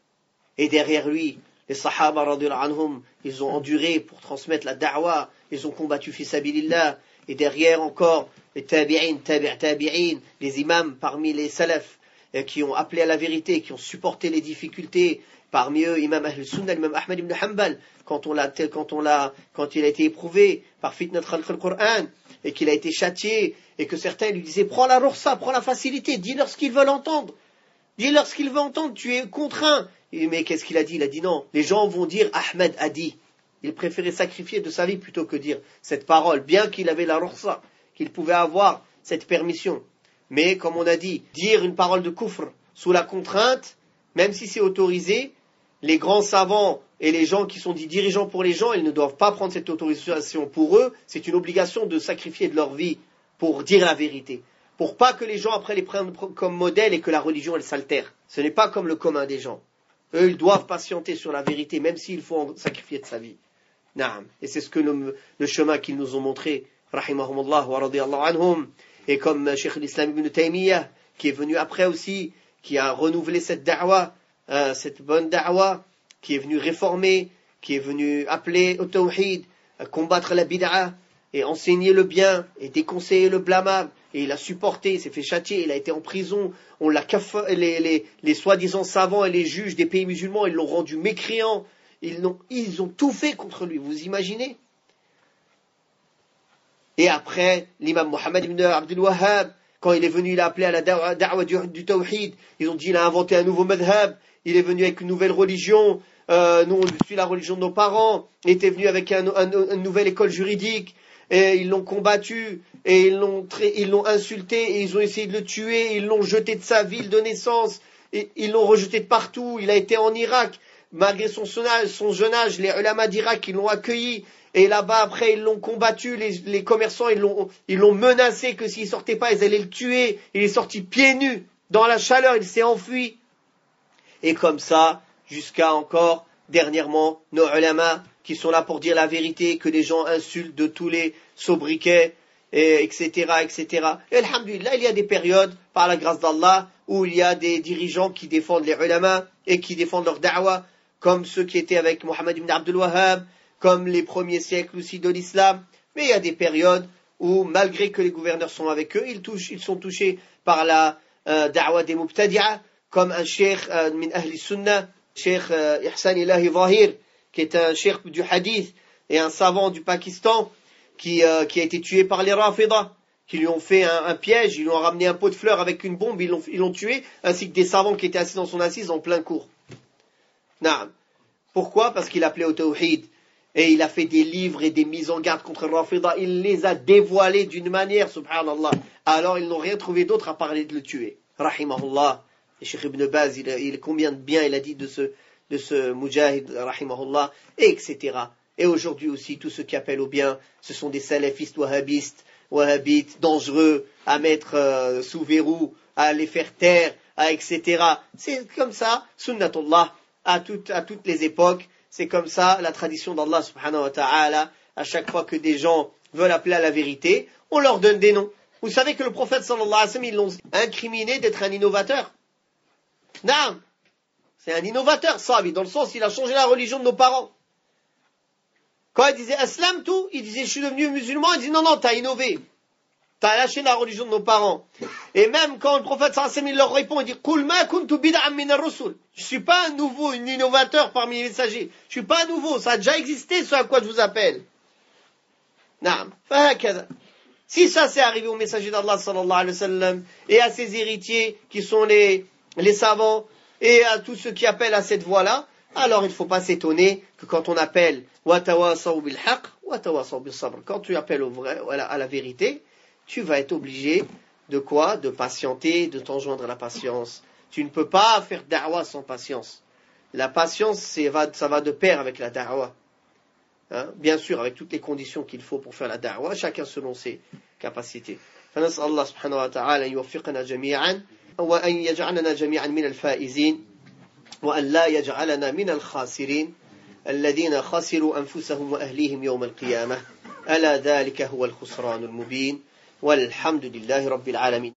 Et derrière lui, les sahaba radhiyallahu anhum, ils ont enduré pour transmettre la da'wa, ils ont combattu fi sabilillah. Et derrière encore, les tabi'in, tabi'in, les imams parmi les salafs, qui ont appelé à la vérité, qui ont supporté les difficultés. Parmi eux, Imam Ahl-Sunnah, Imam Ahmad ibn Hanbal, quand il a été éprouvé par fitnat khalq al-Qur'an, et qu'il a été châtié, et que certains lui disaient, prends la rukhsa, prends la facilité, dis-leur ce qu'ils veulent entendre. Dis-leur ce qu'ils veulent entendre, tu es contraint. Mais qu'est-ce qu'il a dit? Il a dit non. Les gens vont dire, Ahmed a dit. Il préférait sacrifier de sa vie plutôt que dire cette parole, bien qu'il avait la rukhsa, qu'il pouvait avoir cette permission. Mais, comme on a dit, dire une parole de kufr sous la contrainte, même si c'est autorisé, les grands savants et les gens qui sont dits dirigeants pour les gens, ils ne doivent pas prendre cette autorisation pour eux. C'est une obligation de sacrifier de leur vie pour dire la vérité. Pour pas que les gens après les prennent comme modèle et que la religion elle s'altère. Ce n'est pas comme le commun des gens. Eux, ils doivent patienter sur la vérité, même s'il faut en sacrifier de sa vie. Naam. Et c'est ce que le chemin qu'ils nous ont montré, rahimahumullah wa radiyallahu anhum. Et comme Cheikh l'Islam ibn Taymiyyah, qui est venu après aussi, qui a renouvelé cette da'wa, cette bonne da'wa, qui est venu réformer, qui est venu appeler au tawhid, à combattre la bid'a, et enseigner le bien, et déconseiller le blâmable, et il a supporté, il s'est fait châtier, il a été en prison, les soi-disant savants et les juges des pays musulmans, ils l'ont rendu mécréant, ils ont tout fait contre lui, vous imaginez? Et après, l'imam Mohammed ibn Abdul Wahhab, quand il est venu, il a appelé à la da'wa du tawhid, ils ont dit il a inventé un nouveau madhab, il est venu avec une nouvelle religion, nous on suit la religion de nos parents, il était venu avec une nouvelle école juridique, et ils l'ont combattu, et ils l'ont insulté, et ils ont essayé de le tuer, ils l'ont jeté de sa ville de naissance, et ils l'ont rejeté de partout, il a été en Irak, malgré son jeune âge, les ulama d'Irak, ils l'ont accueilli, et là-bas après ils l'ont combattu, les commerçants ils l'ont menacé que s'il sortait pas ils allaient le tuer, il est sorti pieds nus, dans la chaleur il s'est enfui, et comme ça, jusqu'à encore, dernièrement, nos ulama, qui sont là pour dire la vérité, que les gens insultent de tous les sobriquets, etc., etc. Et alhamdulillah, il y a des périodes, par la grâce d'Allah, où il y a des dirigeants qui défendent les ulama, et qui défendent leur da'wa, comme ceux qui étaient avec Mohammed ibn Abdul Wahhab, comme les premiers siècles aussi de l'islam. Mais il y a des périodes où, malgré que les gouverneurs sont avec eux, ils sont touchés par la da'wa des mubtadi'a, comme un cheikh min ahli sunnah, cheikh Ihsan Ilahi Zahir, qui est un cheikh du hadith et un savant du Pakistan qui a été tué par les Rafidah, qui lui ont fait un piège, ils lui ont ramené un pot de fleurs avec une bombe, ils l'ont tué, ainsi que des savants qui étaient assis dans son assise en plein cours. Naam. Pourquoi? Parce qu'il appelait au tawhid. Et il a fait des livres et des mises en garde contre Rafidah. Il les a dévoilés d'une manière, subhanallah. Alors ils n'ont rien trouvé d'autre à parler de le tuer. Rahimahullah. Et Cheikh Ibn Baz, combien de bien il a dit de ce Mujahid, rahimahullah, et etc. Et aujourd'hui aussi, tous ceux qui appellent au bien, ce sont des salafistes wahhabites, dangereux, à mettre sous verrou, à les faire taire, etc. C'est comme ça, sunnatullah, à toutes les époques. C'est comme ça, la tradition d'Allah subhanahu wa ta'ala. À chaque fois que des gens veulent appeler à la vérité, on leur donne des noms. Vous savez que le prophète sallallahu alayhi wa sallam, ils l'ont incriminé d'être un innovateur. Naam, c'est un innovateur, sahabi, dans le sens il a changé la religion de nos parents. Quand il disait aslam tout, il disait je suis devenu musulman, il dit non, t'as innové. T'as lâché la religion de nos parents. Et même quand le prophète sallallahu alayhi wa sallam il leur répond, il dit Qul ma kuntu bid'an min ar-rusul. Je suis pas un nouveau, un innovateur parmi les messagers. Je suis pas un nouveau, ça a déjà existé ce à quoi je vous appelle. Naam, fahakada. Si ça s'est arrivé au messager d'Allah sallallahu alayhi wa sallam et à ses héritiers qui sont les savants et à tous ceux qui appellent à cette voie-là, alors il ne faut pas s'étonner que quand on appelle wa tawasaw bil haqq wa tawasaw bis sabr, quand tu appelles au vrai, à la vérité, tu vas être obligé de quoi? De patienter, de t'enjoindre à la patience. Tu ne peux pas faire da'wa sans patience. La patience, ça va de pair avec la da'wa. Hein? Bien sûr, avec toutes les conditions qu'il faut pour faire la da'wa, chacun selon ses capacités. فنسأل الله سبحانه وتعالى أن يوفقنا جميعا وأن يجعلنا جميعا من الفائزين وأن لا يجعلنا من الخاسرين الذين خسروا أنفسهم وأهليهم يوم القيامة ألا ذلك هو الخسران المبين والحمد لله رب العالمين.